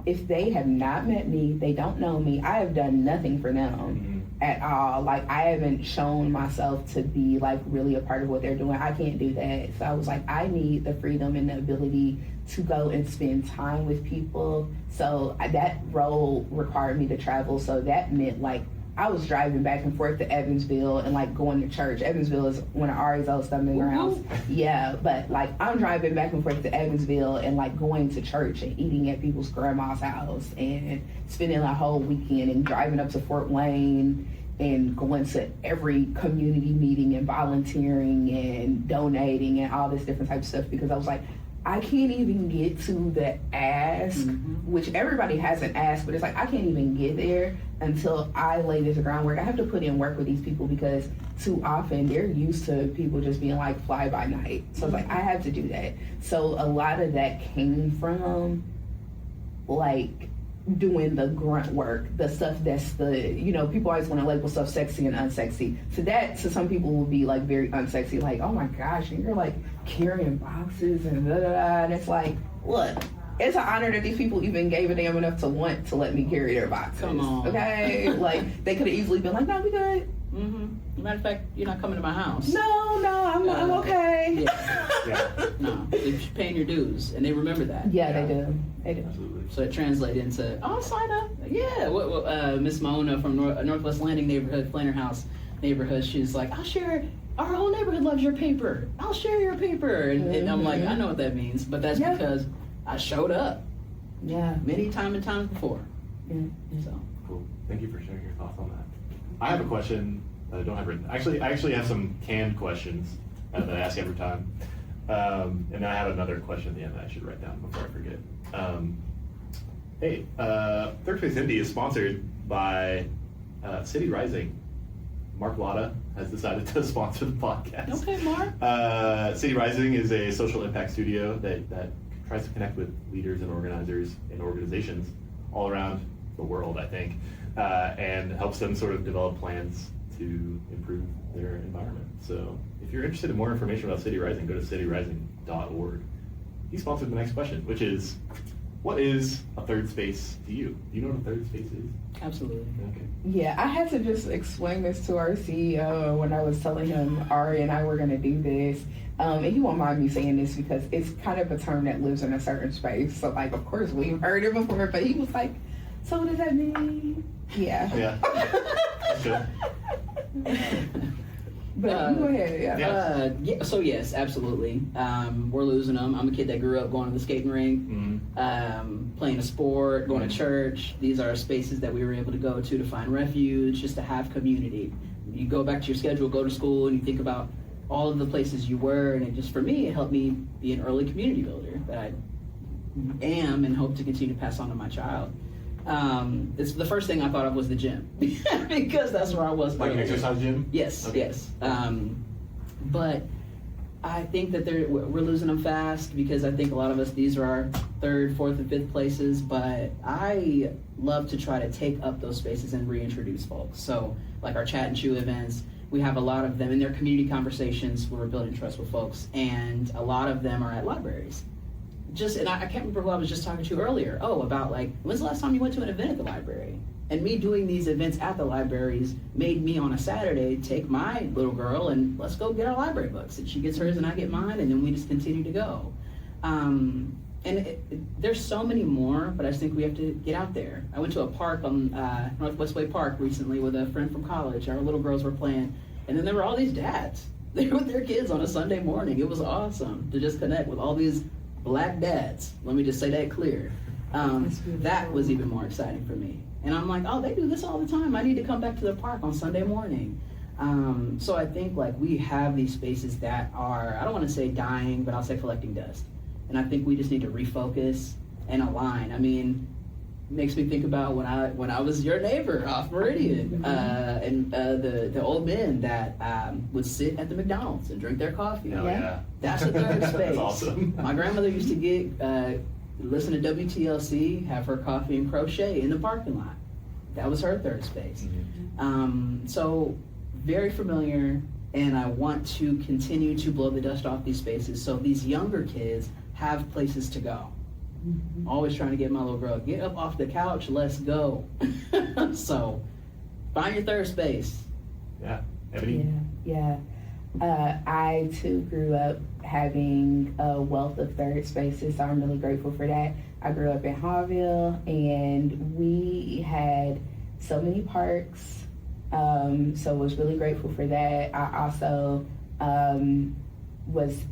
If they have not met me, they don't know me, I have done nothing for them at all. Like, I haven't shown myself to be, like, really a part of what they're doing. I can't do that. So I was like, I need the freedom and the ability to go and spend time with people. So that role required me to travel. So that meant, like, I was driving back and forth to Evansville and, like, going to church. Evansville is one of Ari's old stomping grounds. Yeah, but, like, I'm driving back and forth to Evansville and, like, going to church and eating at people's grandma's house and spending a whole weekend and driving up to Fort Wayne and going to every community meeting and volunteering and donating and all this different type of stuff because I was like, I can't even get to the ask, which everybody has an ask, but it's like I can't even get there until I lay this groundwork. I have to put in work with these people because too often they're used to people just being like fly by night. So it's like I have to do that. So a lot of that came from like doing the grunt work, the stuff that's the, people always want to label stuff sexy and unsexy. So that to some people will be like very unsexy, like, oh my gosh, and you're like carrying boxes and da da da. And it's like, look, it's an honor that these people even gave a damn enough to want to let me carry their boxes. Come on. Okay? Like, they could have easily been like, no, we good. Mm-hmm. Matter of fact, you're not coming to my house. No, I'm okay. Yeah. No, you're paying your dues, and they remember that. Yeah, they do. They do. Absolutely. So it translates into, oh, sign up. Yeah. Miss Mona from Northwest Landing neighborhood, Flanner House neighborhood, she's like, I'll share. Our whole neighborhood loves your paper. I'll share your paper. And I'm like, I know what that means, but that's because I showed up. Yeah. Many times before. Yeah. So. Cool. Thank you for sharing your thoughts on that. I have a question that I don't have written. Actually, I have some canned questions that I ask every time. And then I have another question at the end that I should write down before I forget. Third Space Indy is sponsored by City Rising. Mark Latta has decided to sponsor the podcast. Okay, Mark. City Rising is a social impact studio that tries to connect with leaders and organizers and organizations all around the world, I think, and helps them sort of develop plans to improve their environment. So if you're interested in more information about City Rising, go to cityrising.org. He sponsored the next question, which is, what is a third space to you? Do you know what a third space is? Absolutely. Okay. Yeah, I had to just explain this to our CEO when I was telling him Ari and I were going to do this. And he won't mind me saying this because it's kind of a term that lives in a certain space. So, like, of course, we've heard it before, but he was like, so what does that mean? Yeah. Yeah. That's good. But you go ahead. Yeah. So yes, absolutely. We're losing them. I'm a kid that grew up going to the skating rink, playing a sport, going to church. These are spaces that we were able to go to find refuge, just to have community. You go back to your schedule, go to school, and you think about all of the places you were, and it just, for me, it helped me be an early community builder that I am and hope to continue to pass on to my child. It's the first thing I thought of was the gym because that's where I was. Like an earlier. exercise gym? Yes, Okay. yes. But I think that we're losing them fast because I think a lot of us, these are our third, fourth, and fifth places. But I love to try to take up those spaces and reintroduce folks. So like our chat and chew events, we have a lot of them in their community conversations where we're building trust with folks, and a lot of them are at libraries. And I can't remember who I was just talking to earlier. About like, when's the last time you went to an event at the library? And me doing these events at the libraries made me on a Saturday take my little girl and let's go get our library books. And she gets hers and I get mine, and then we just continue to go. There's so many more, but I just think we have to get out there. I went to a park on Northwest Way Park recently with a friend from college. Our little girls were playing, and then there were all these dads. They were with their kids on a Sunday morning. It was awesome to just connect with all these Black dads. Let me just say that clear. That was even more exciting for me. And I'm like, oh, they do this all the time. I need to come back to the park on Sunday morning. So I think like we have these spaces that are, I don't want to say dying, but I'll say collecting dust. And I think we just need to refocus and align. I mean, it makes me think about when I was your neighbor off Meridian, and the old men that would sit at the McDonald's and drink their coffee. Oh, yeah. That's a third space. That's awesome. My grandmother used to listen to WTLC, have her coffee and crochet in the parking lot. That was her third space. So very familiar, and I want to continue to blow the dust off these spaces so these younger kids have places to go. Always trying to get my little girl, get up off the couch, let's go. So find your third space. Yeah. Ebony? Yeah. I too grew up having a wealth of third spaces, so I'm really grateful for that. I grew up in Hawville, and we had so many parks, so was really grateful for that. I also was,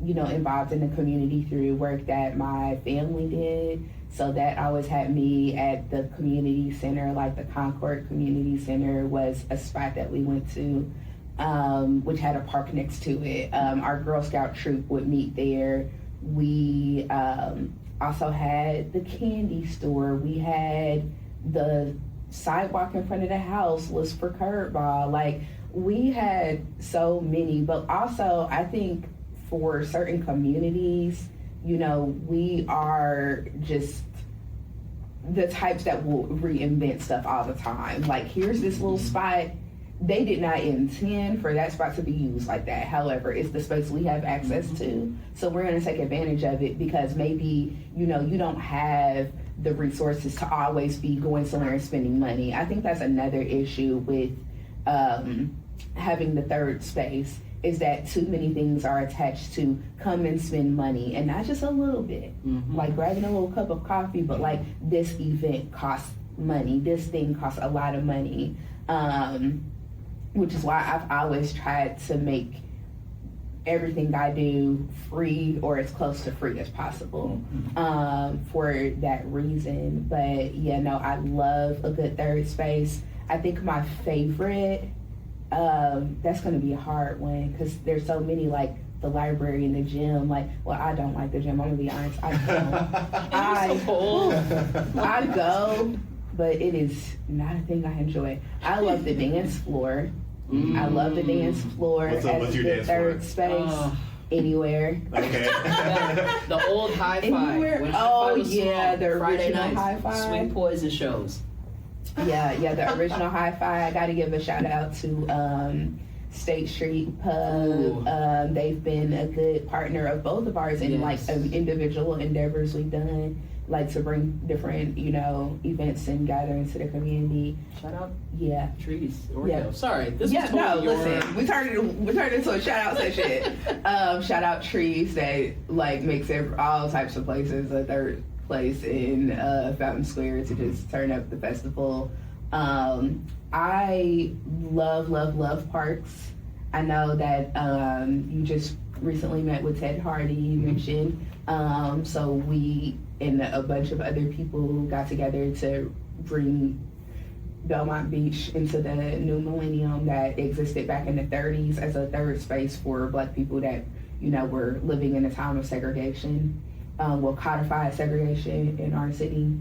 involved in the community through work that my family did, so that always had me at the community center. Like the Concord Community Center was a spot that we went to, which had a park next to it. Our Girl Scout troop would meet there. We also had the candy store. We had the sidewalk in front of the house was for curveball. Like, we had so many, but also I think for certain communities, we are just the types that will reinvent stuff all the time. Like, here's this little spot. They did not intend for that spot to be used like that. However, it's the space we have access to. So we're going to take advantage of it because maybe, you don't have the resources to always be going somewhere and spending money. I think that's another issue with having the third space, is that too many things are attached to come and spend money, and not just a little bit. Like grabbing a little cup of coffee, but like, this event costs money. This thing costs a lot of money. Which is why I've always tried to make everything I do free or as close to free as possible for that reason. But yeah, no, I love a good third space. I think my favorite, that's going to be a hard one because there's so many, like the library and the gym. Like, well, I don't like the gym. I'm going to be honest. I don't. I go, but it is not a thing I enjoy. I love the dance floor. I love the dance floor. What's your dance third floor? Space. Anywhere. Okay. The old hi-fi. Anywhere. When hi-fi was yeah, small, the Friday original nights, hi-fi. Sweet Poison shows. Yeah, the original hi-fi. I got to give a shout out to State Street Pub. They've been a good partner of both of ours in like individual endeavors we've done, like to bring different, events and gatherings to the community. Shout out. Yeah. Trees. Oreo. Yeah. Sorry. This was totally listen. We turned it into a shout out session. Shout out Trees that like makes all types of places a third place in Fountain Square to just turn up the festival. I love parks. I know that you just recently met with Ted Hardy, you mentioned. So we and a bunch of other people got together to bring Belmont Beach into the new millennium that existed back in the 30s as a third space for Black people that, were living in a time of segregation, codified segregation in our city.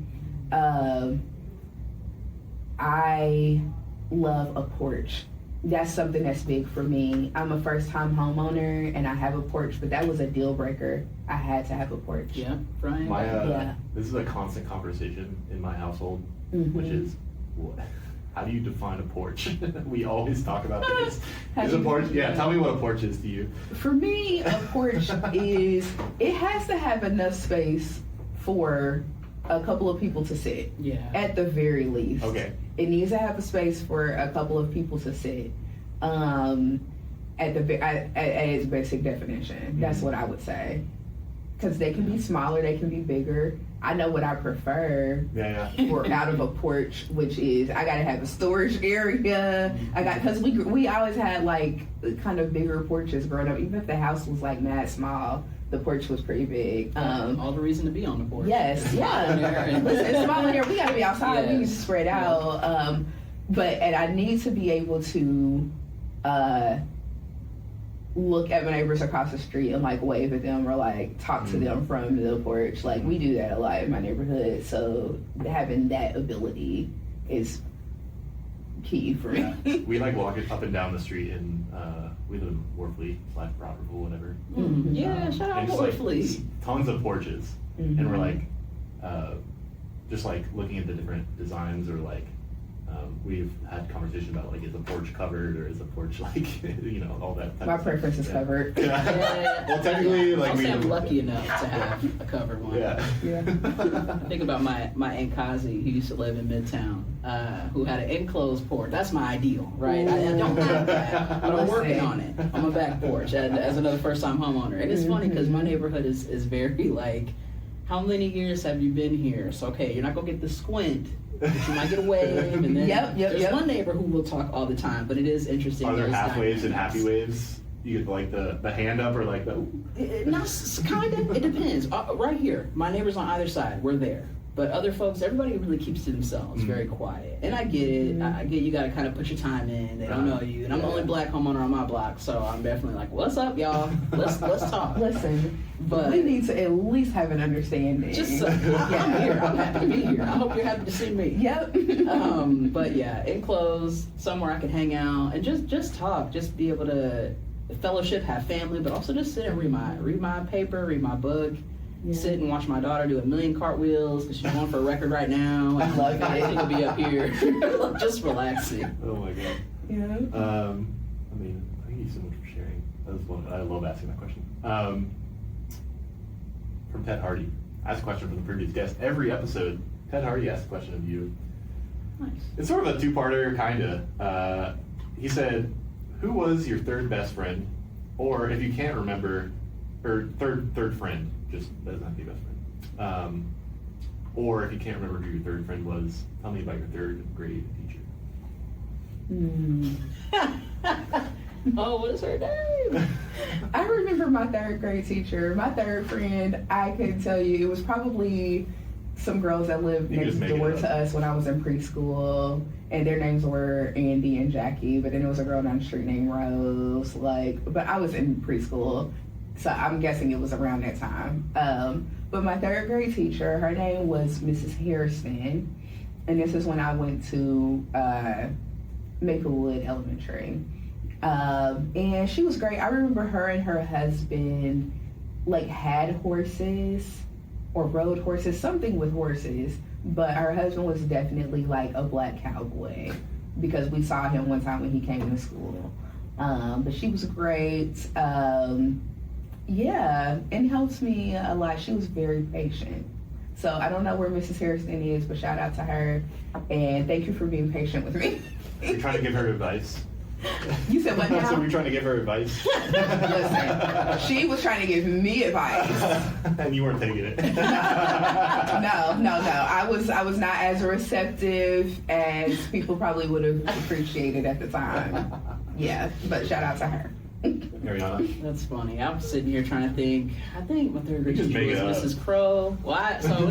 I love a porch. That's something that's big for me. I'm a first-time homeowner and I have a porch, but that was a deal breaker. I had to have a porch. Yeah, Brian. This is a constant conversation in my household, which is, how do you define a porch? We always talk about this. Is a porch? Yeah, tell me what a porch is to you. For me, a porch it has to have enough space for a couple of people to sit. Yeah. At the very least. Okay. It needs to have a space for a couple of people to sit. At its basic definition, that's what I would say. Because they can be smaller, they can be bigger. I know what I prefer for out of a porch, which is I gotta have a storage area. Because we always had like kind of bigger porches growing up, even if the house was like mad small. The porch was pretty big. All the reason to be on the porch. Yes, yeah. Listen, it's small in here. We gotta be outside. We need to spread out. And I need to be able to look at my neighbors across the street and like wave at them or like talk to them from the porch. Like we do that a lot in my neighborhood. So having that ability is key for me. Yeah. We like walking up and down the street and we live in Worfley/Rockville, whatever. Yeah, shout out to Worfley. Like, tons of porches, and we're like, just like looking at the different designs, or like, we've had conversation about like, is a porch covered or is a porch like, all that. My preference is covered. Yeah. Well, technically, like I'll say I'm lucky enough to have a covered one. Yeah. I think about my Aunt Kazi, who used to live in Midtown, who had an enclosed porch. That's my ideal, right? I don't have that, but I'm working on it on my back porch as another first-time homeowner. And it's funny because my neighborhood is very like, how many years have you been here? So, okay, you're not going to get the squint, but you might get a wave. And then there's one neighbor who will talk all the time, but it is interesting. Are there half waves and happy waves? You get like the hand up or like the... Not kind of. It depends. Right here, my neighbors on either side, we're there. But other folks, everybody really keeps to themselves, very quiet. And I get it. I get you got to kind of put your time in. They don't know you. And I'm the only Black homeowner on my block, so I'm definitely like, what's up, y'all? Let's talk. Listen, but we need to at least have an understanding. Just I'm here. I'm happy to be here. I hope you're happy to see me. Yep. But yeah, enclosed, somewhere I can hang out and just talk, just be able to fellowship, have family, but also just sit and read my paper, read my book. sit and watch my daughter do a million cartwheels because she's going for a record right now. I love it. I will be up here just relaxing. Oh my god. Yeah. I mean, thank you so much for sharing. I love asking that question. From Ted Hardy. I asked a question from the previous guest. Every episode, Ted Hardy asked a question of you. Nice. It's sort of a two-parter, kinda. He said, who was your third best friend? Or if you can't remember, or third friend, just doesn't have to be best friend. Or if you can't remember who your third friend was, tell me about your third grade teacher. Oh, what is her name? I remember my third grade teacher. My third friend, I can tell you, it was probably some girls that lived You can next just make it door up. to us when I was in preschool, and their names were Andy and Jackie, but then there was a girl down the street named Rose, but I was in preschool, so I'm guessing it was around that time. But my third grade teacher, her name was Mrs. Harrison, and this is when I went to Maplewood Elementary. And she was great. I remember her and her husband had horses or rode horses, something with horses, but her husband was definitely a black cowboy because we saw him one time when he came to school. But she was great. Yeah, and helped me a lot. She was very patient. So I don't know where Mrs. Harrison is, but shout out to her. And thank you for being patient with me. You're trying to give her advice. You said what now? So we're trying to give her advice. Listen, she was trying to give me advice. And you weren't taking it. No. I was not as receptive as people probably would have appreciated at the time. Yeah, but shout out to her. Ariana. That's funny. I'm sitting here trying to think. I think my third grade Just teacher make it was up. Mrs. Crow. Well, I grew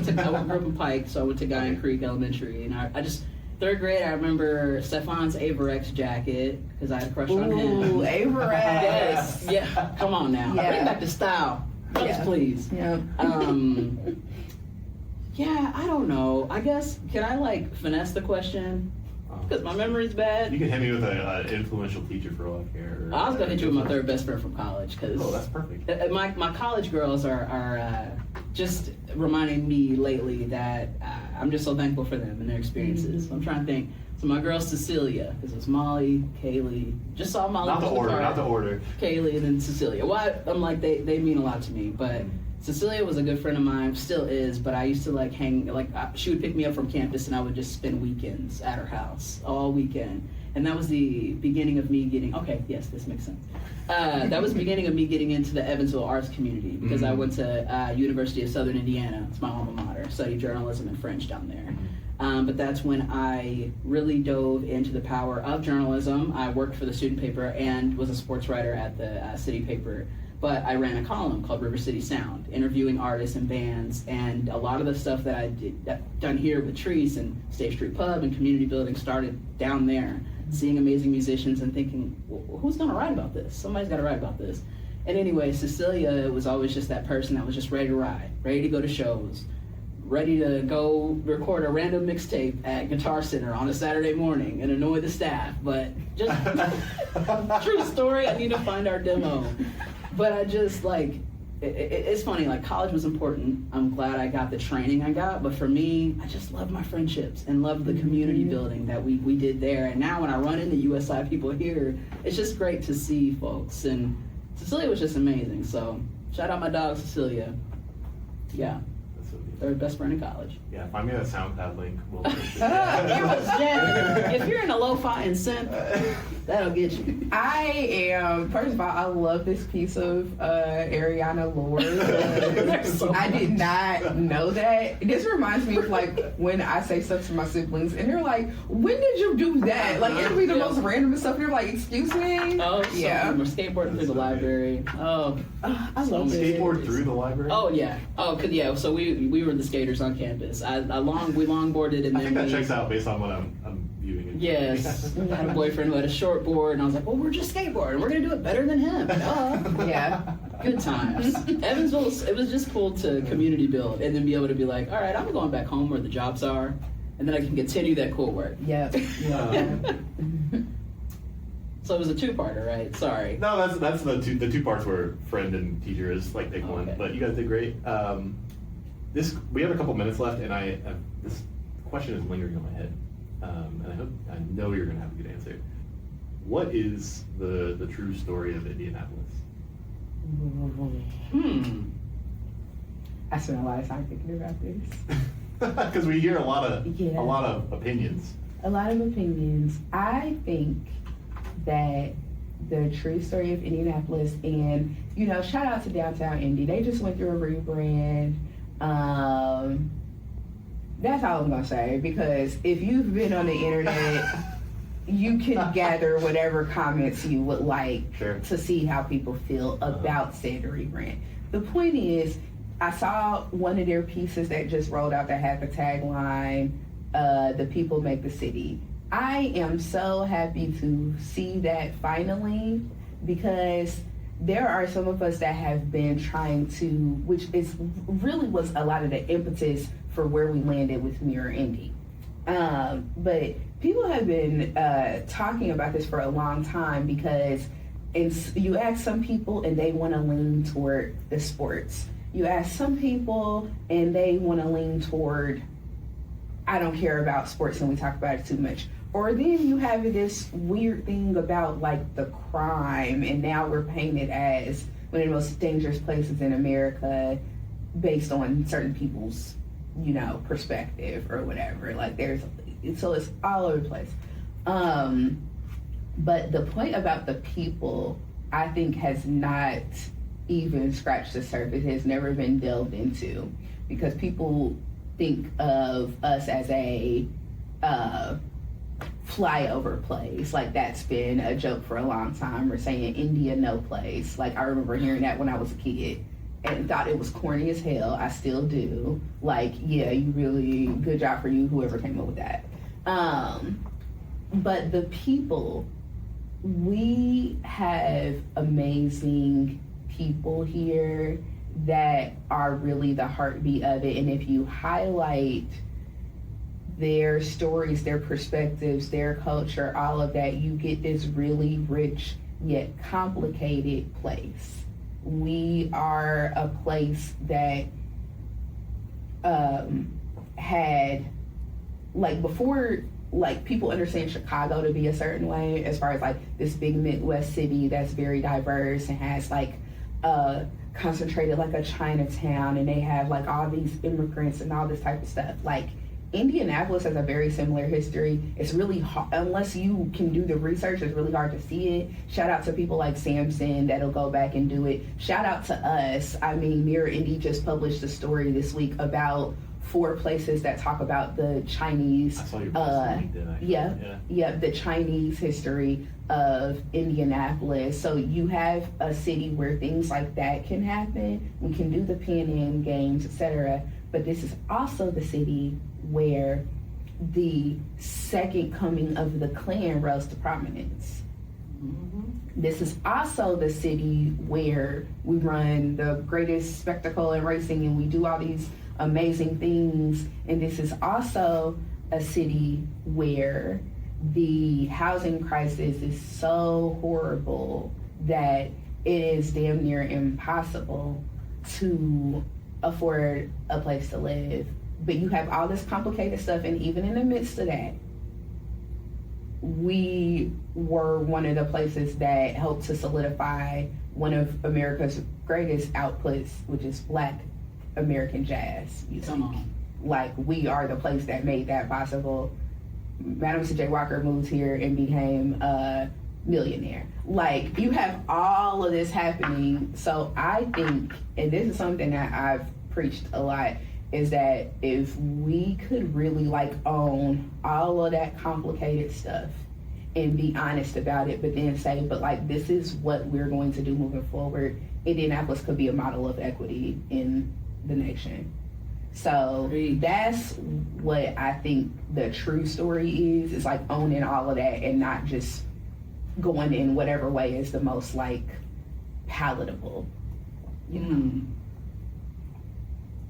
up in Pike, so I went to Guyan Creek Elementary, and I just third grade. I remember Stefan's Averex jacket because I had a crush on him. Ooh, Averex. Yes. Yeah. Come on now. Yeah. Bring back the style, Yeah. please. Yeah. Yeah. I don't know. I guess can I finesse the question? Because my memory's bad. You can hit me with an influential teacher for all I care. I was gonna hit you with my third best friend from college because Oh, that's perfect. my college girls are just reminding me lately that I'm just so thankful for them and their experiences. Mm-hmm. I'm trying to think. So my girl Cecilia, because it was Molly, Kaylee. Just saw Molly. Not the order. Kaylee and then Cecilia. I'm they mean a lot to me, but. Cecilia was a good friend of mine, still is, but I used to hang, she would pick me up from campus and I would just spend weekends at her house, all weekend. And that was the beginning of me getting, okay, yes, this makes sense. That was the beginning of me getting into the Evansville arts community because I went to University of Southern Indiana. It's my alma mater, studied journalism and French down there. But that's when I really dove into the power of journalism. I worked for the student paper and was a sports writer at the city paper. But I ran a column called River City Sound, interviewing artists and bands, and a lot of the stuff that I done here with Trees and State Street Pub and community building started down there, seeing amazing musicians and thinking, well, who's gonna write about this? Somebody's gotta write about this. And anyway, Cecilia was always just that person that was just ready to ride, ready to go to shows, ready to go record a random mixtape at Guitar Center on a Saturday morning and annoy the staff, but just true story, I need to find our demo. But I just it's funny, college was important. I'm glad I got the training I got, but for me, I just love my friendships and love the community building that we did there. And now when I run into USI people here, it's just great to see folks. And Cecilia was just amazing. So shout out my dog, Cecilia. Yeah, That's so good. third best friend in college. Yeah, find me that SoundCloud link. We'll post it. If you're in a lo-fi and synth, that'll get you. I am, first of all, I love this piece of Ariana lore. I did not know that. This reminds me of when I say stuff to my siblings and they're like, when did you do that? It'll be the most random stuff. They're like, excuse me? Oh, Yeah. We're skateboarding through the library. Oh, I love it. Skateboard through the library? oh yeah. Oh, so we were the skaters on campus. We longboarded and I then think that we, checks out based on what I'm viewing. Yes, I had a boyfriend who had a short board, and I was like, well, we're just skateboarding. We're going to do it better than him. Duh. Yeah. Good times. Evansville, it was just cool to community build and then be able to be like, all right, I'm going back home where the jobs are, and then I can continue that cool work. Yep. Yeah. So it was a two-parter, right? Sorry. No, that's the two parts where friend and teacher is like pick one. Okay. But you guys did great. We have a couple minutes left, and this question is lingering on my head, and I know you're gonna have a good answer. What is the true story of Indianapolis? I spent a lot of time thinking about this. Because we hear a lot of opinions. A lot of opinions. I think that the true story of Indianapolis, and shout out to Downtown Indy. They just went through a rebrand. That's all I'm gonna say, because if you've been on the internet, you can gather whatever comments you would like to see how people feel about said rebrand. The point is, I saw one of their pieces that just rolled out that had the tagline, "The people make the city." I am so happy to see that finally, because there are some of us that have been trying to, which is really was a lot of the impetus for where we landed with Mirror Indy. But people have been talking about this for a long time, because you ask some people and they want to lean toward the sports. You ask some people and they want to lean toward, I don't care about sports and we talk about it too much. Or then you have this weird thing about like the crime, and now we're painted as one of the most dangerous places in America based on certain people's, perspective or whatever. Like so it's all over the place. But the point about the people, I think, has not even scratched the surface, has never been delved into, because people think of us as a flyover place. Like, that's been a joke for a long time. We're saying India no place. Like, I remember hearing that when I was a kid and thought it was corny as hell. I still do. Like, yeah, you really, good job for you, whoever came up with that. But the people, we have amazing people here that are really the heartbeat of it. And if you highlight their stories, their perspectives, their culture, all of that, you get this really rich yet complicated place. We are a place that had, like, before, like, people understand Chicago to be a certain way, as far as like this big Midwest city that's very diverse and has like concentrated like a Chinatown, and they have like all these immigrants and all this type of stuff. Like, Indianapolis has a very similar history. It's really hard, unless you can do the research, it's really hard to see it. Shout out to people like Samson that'll go back and do it. Shout out to us. I mean, Mirror Indy just published a story this week about 4 places that talk about the Chinese, I saw your post on LinkedIn, the Chinese history of Indianapolis. So you have a city where things like that can happen. We can do the Pan-Am games, etc. But this is also the city where the second coming of the Klan rose to prominence. This is also the city where we run the greatest spectacle in racing, and we do all these amazing things. And this is also a city where the housing crisis is so horrible that it is damn near impossible to afford a place to live. But you have all this complicated stuff, and even in the midst of that, we were one of the places that helped to solidify one of America's greatest outputs, which is Black American jazz music. Come on. Like, we are the place that made that possible. Madam C.J. Walker moved here and became a millionaire. Like, you have all of this happening. So I think, and this is something that I've preached a lot, is that if we could really like own all of that complicated stuff and be honest about it, but then say, but like, this is what we're going to do moving forward, Indianapolis could be a model of equity in the nation. So that's what I think the true story is like owning all of that and not just going in whatever way is the most like palatable, you know.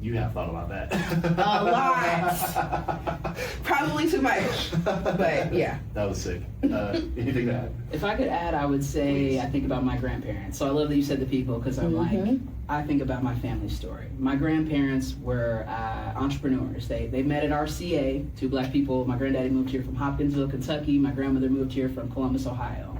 You have thought about that. A lot. Probably too much. But yeah. That was sick. Anything to add? If I could add, I would say I think about my grandparents. So I love that you said the people, because I'm like, I think about my family story. My grandparents were entrepreneurs. They met at RCA, two black people. My granddaddy moved here from Hopkinsville, Kentucky. My grandmother moved here from Columbus, Ohio.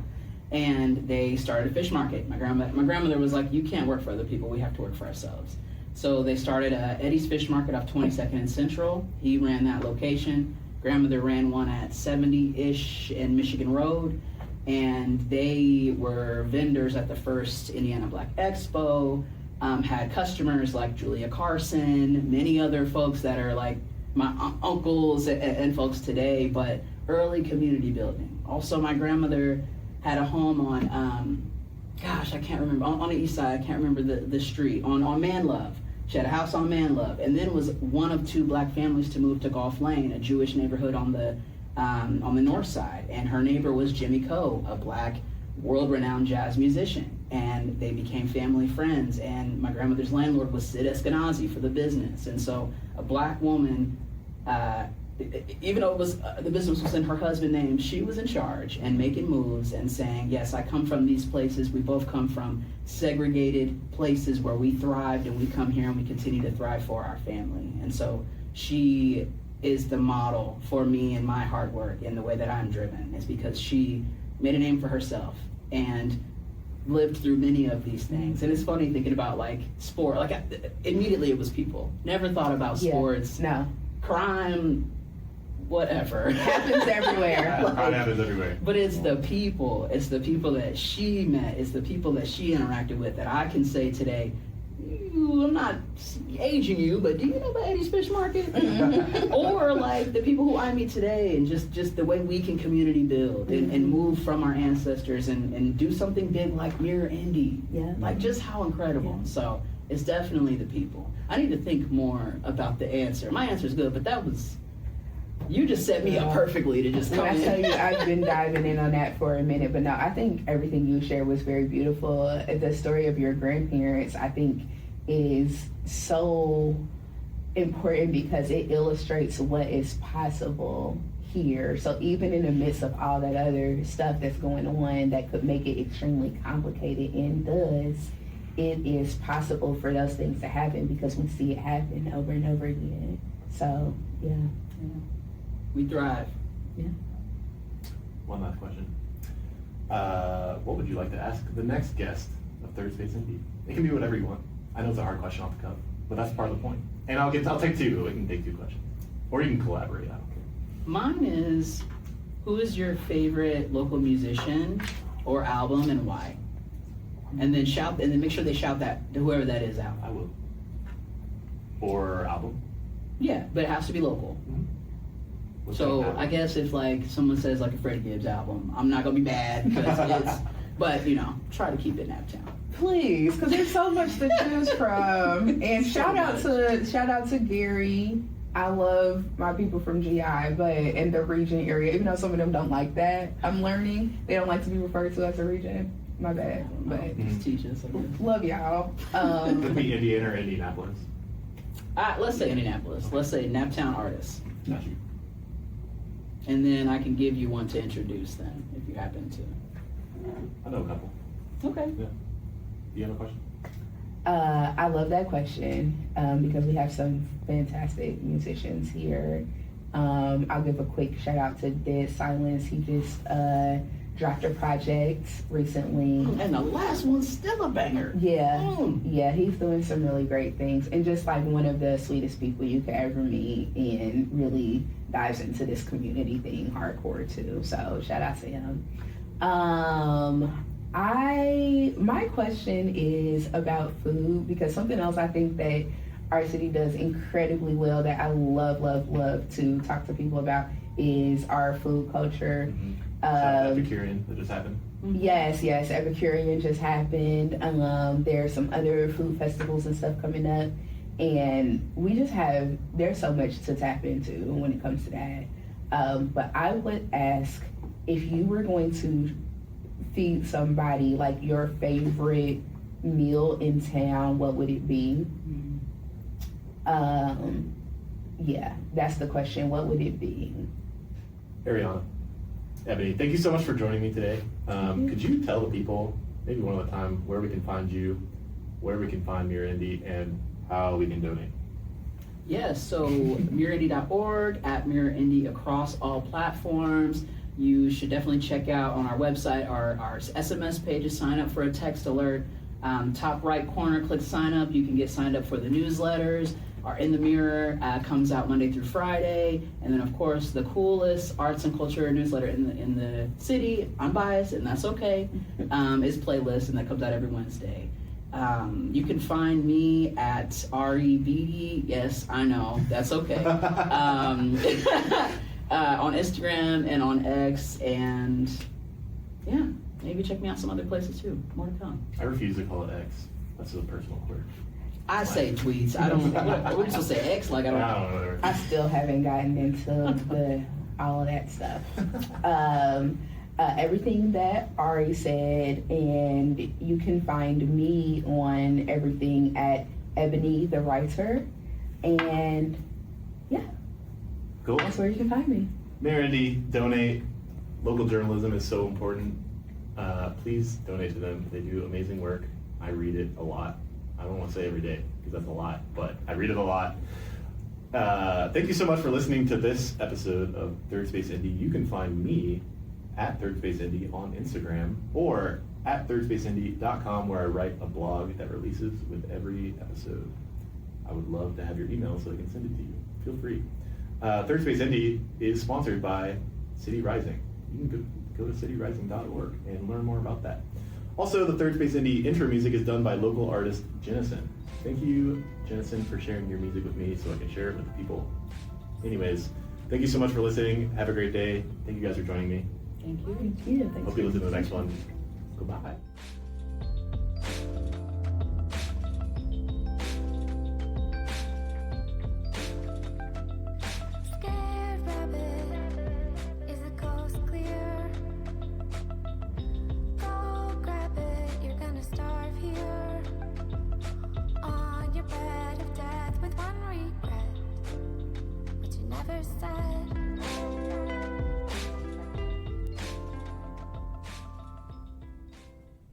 And they started a fish market. My grandmother was like, you can't work for other people. We have to work for ourselves. So they started Eddie's Fish Market off 22nd and Central. He ran that location. Grandmother ran one at 70-ish in Michigan Road. And they were vendors at the first Indiana Black Expo, had customers like Julia Carson, many other folks that are like my uncles and folks today, but early community building. Also, my grandmother had a home on, I can't remember, on the east side, I can't remember the street, on Manlove. She had a house on Manlove, and then was one of two black families to move to Gulf Lane, a Jewish neighborhood on the north side. And her neighbor was Jimmy Coe, a black world-renowned jazz musician. And they became family friends. And my grandmother's landlord was Sid Eskenazi for the business. And so a black woman, even though it was the business was in her husband's name, she was in charge and making moves and saying, yes, I come from these places. We both come from segregated places where we thrived, and we come here and we continue to thrive for our family. And so she is the model for me and my hard work and the way that I'm driven, is because she made a name for herself and lived through many of these things. And it's funny thinking about like sport, like immediately it was people. Never thought about sports. No. Crime, whatever. Happens everywhere. Crime happens everywhere. But it's the people that she met, it's the people that she interacted with that I can say today, I'm not aging you, but do you know about Eddie's Fish Market? Or like the people who I meet today, and just the way we can community build and move from our ancestors and do something big like Mirror Indy. Yeah. Like just how incredible. Yeah. So it's definitely the people. I need to think more about the answer. My answer is good, but you just set me up perfectly to just come in. I tell you, I've been diving in on that for a minute, but no, I think everything you shared was very beautiful. The story of your grandparents, I think, is so important because it illustrates what is possible here. So even in the midst of all that other stuff that's going on that could make it extremely complicated, and does, it is possible for those things to happen because we see it happen over and over again. So, yeah. We thrive. Yeah. One last question. What would you like to ask the next guest of Third Space Indy? It can be whatever you want. I know it's a hard question off the cuff, but that's part of the point. And I'll take two. We can take two questions. Or you can collaborate, I don't care. Mine is, who is your favorite local musician or album and why? And then make sure they shout that to whoever that is out. I will. Or album? Yeah, but it has to be local. Mm-hmm. So I guess if like someone says like a Freddie Gibbs album, I'm not gonna be mad because but try to keep it Naptown. Please, because there's so much to choose from. And shout out to Gary. I love my people from GI, but in the region area, even though some of them don't like that, I'm learning they don't like to be referred to as a region. My bad, but just teach us. Love y'all. It could be Indiana or Indianapolis. Let's say Indianapolis. Let's say Naptown artists. Got you. And then I can give you one to introduce then, if you happen to. I know a couple. Okay. Yeah. Do you have a question? I love that question because we have some fantastic musicians here. I'll give a quick shout out to Dead Silence. He just dropped a project recently. And the last one's still a banger. Yeah, he's doing some really great things, and just like one of the sweetest people you could ever meet, and really dives into this community thing hardcore too. So shout out to him. My question is about food, because something else I think that our city does incredibly well that I love to talk to people about is our food culture. Epicurean that just happened. Yes, Epicurean just happened. There's some other food festivals and stuff coming up, and there's so much to tap into when it comes to that. But I would ask, if you were going to feed somebody like your favorite meal in town, what would it be? Yeah, that's the question. What would it be? Ariana, Ebony, thank you so much for joining me today. Could you tell the people, maybe one at a time, where we can find you, where we can find Mirror Indy, and how we can donate? Yes, so mirrorindy.org, at Mirror Indy across all platforms. You should definitely check out on our website our SMS pages, sign up for a text alert. Top right corner, click sign up. You can get signed up for the newsletters. Our In the Mirror comes out Monday through Friday. And then, of course, the coolest arts and culture newsletter in the city, I'm biased, and that's okay, is Playlist, and that comes out every Wednesday. You can find me at Ariana Beedie. Yes, I know, that's okay. On Instagram and on X, and yeah, maybe check me out some other places too. More to come. I refuse to call it X. That's a personal word. I say tweets. I don't. What are you supposed to say? X? Like I don't. know. I still haven't gotten into all of that stuff. Everything that Ari said, and you can find me on everything at Ebony the Writer, and yeah, Cool. that's where you can find me. Mirror Indy, donate. Local journalism is so important. Please donate to them. They do amazing work. I read it a lot. I don't want to say every day because that's a lot, but I read it a lot. Thank you so much for listening to this episode of Third Space Indy. You can find me at Third Space Indy on Instagram or at thirdspaceindy.com, where I write a blog that releases with every episode. I would love to have your email so I can send it to you. Feel free. Third Space Indy is sponsored by City Rising. You can go to cityrising.org and learn more about that. Also, the Third Space Indy intro music is done by local artist Jennison. Thank you, Jennison, for sharing your music with me so I can share it with the people. Anyways, thank you so much for listening. Have a great day. Thank you guys for joining me. Thank you. Thank you. Hope you listen to the next one. Goodbye. Scared rabbit, is the coast clear? Go grab it, you're gonna starve here. On your bed of death with one regret, but you never said.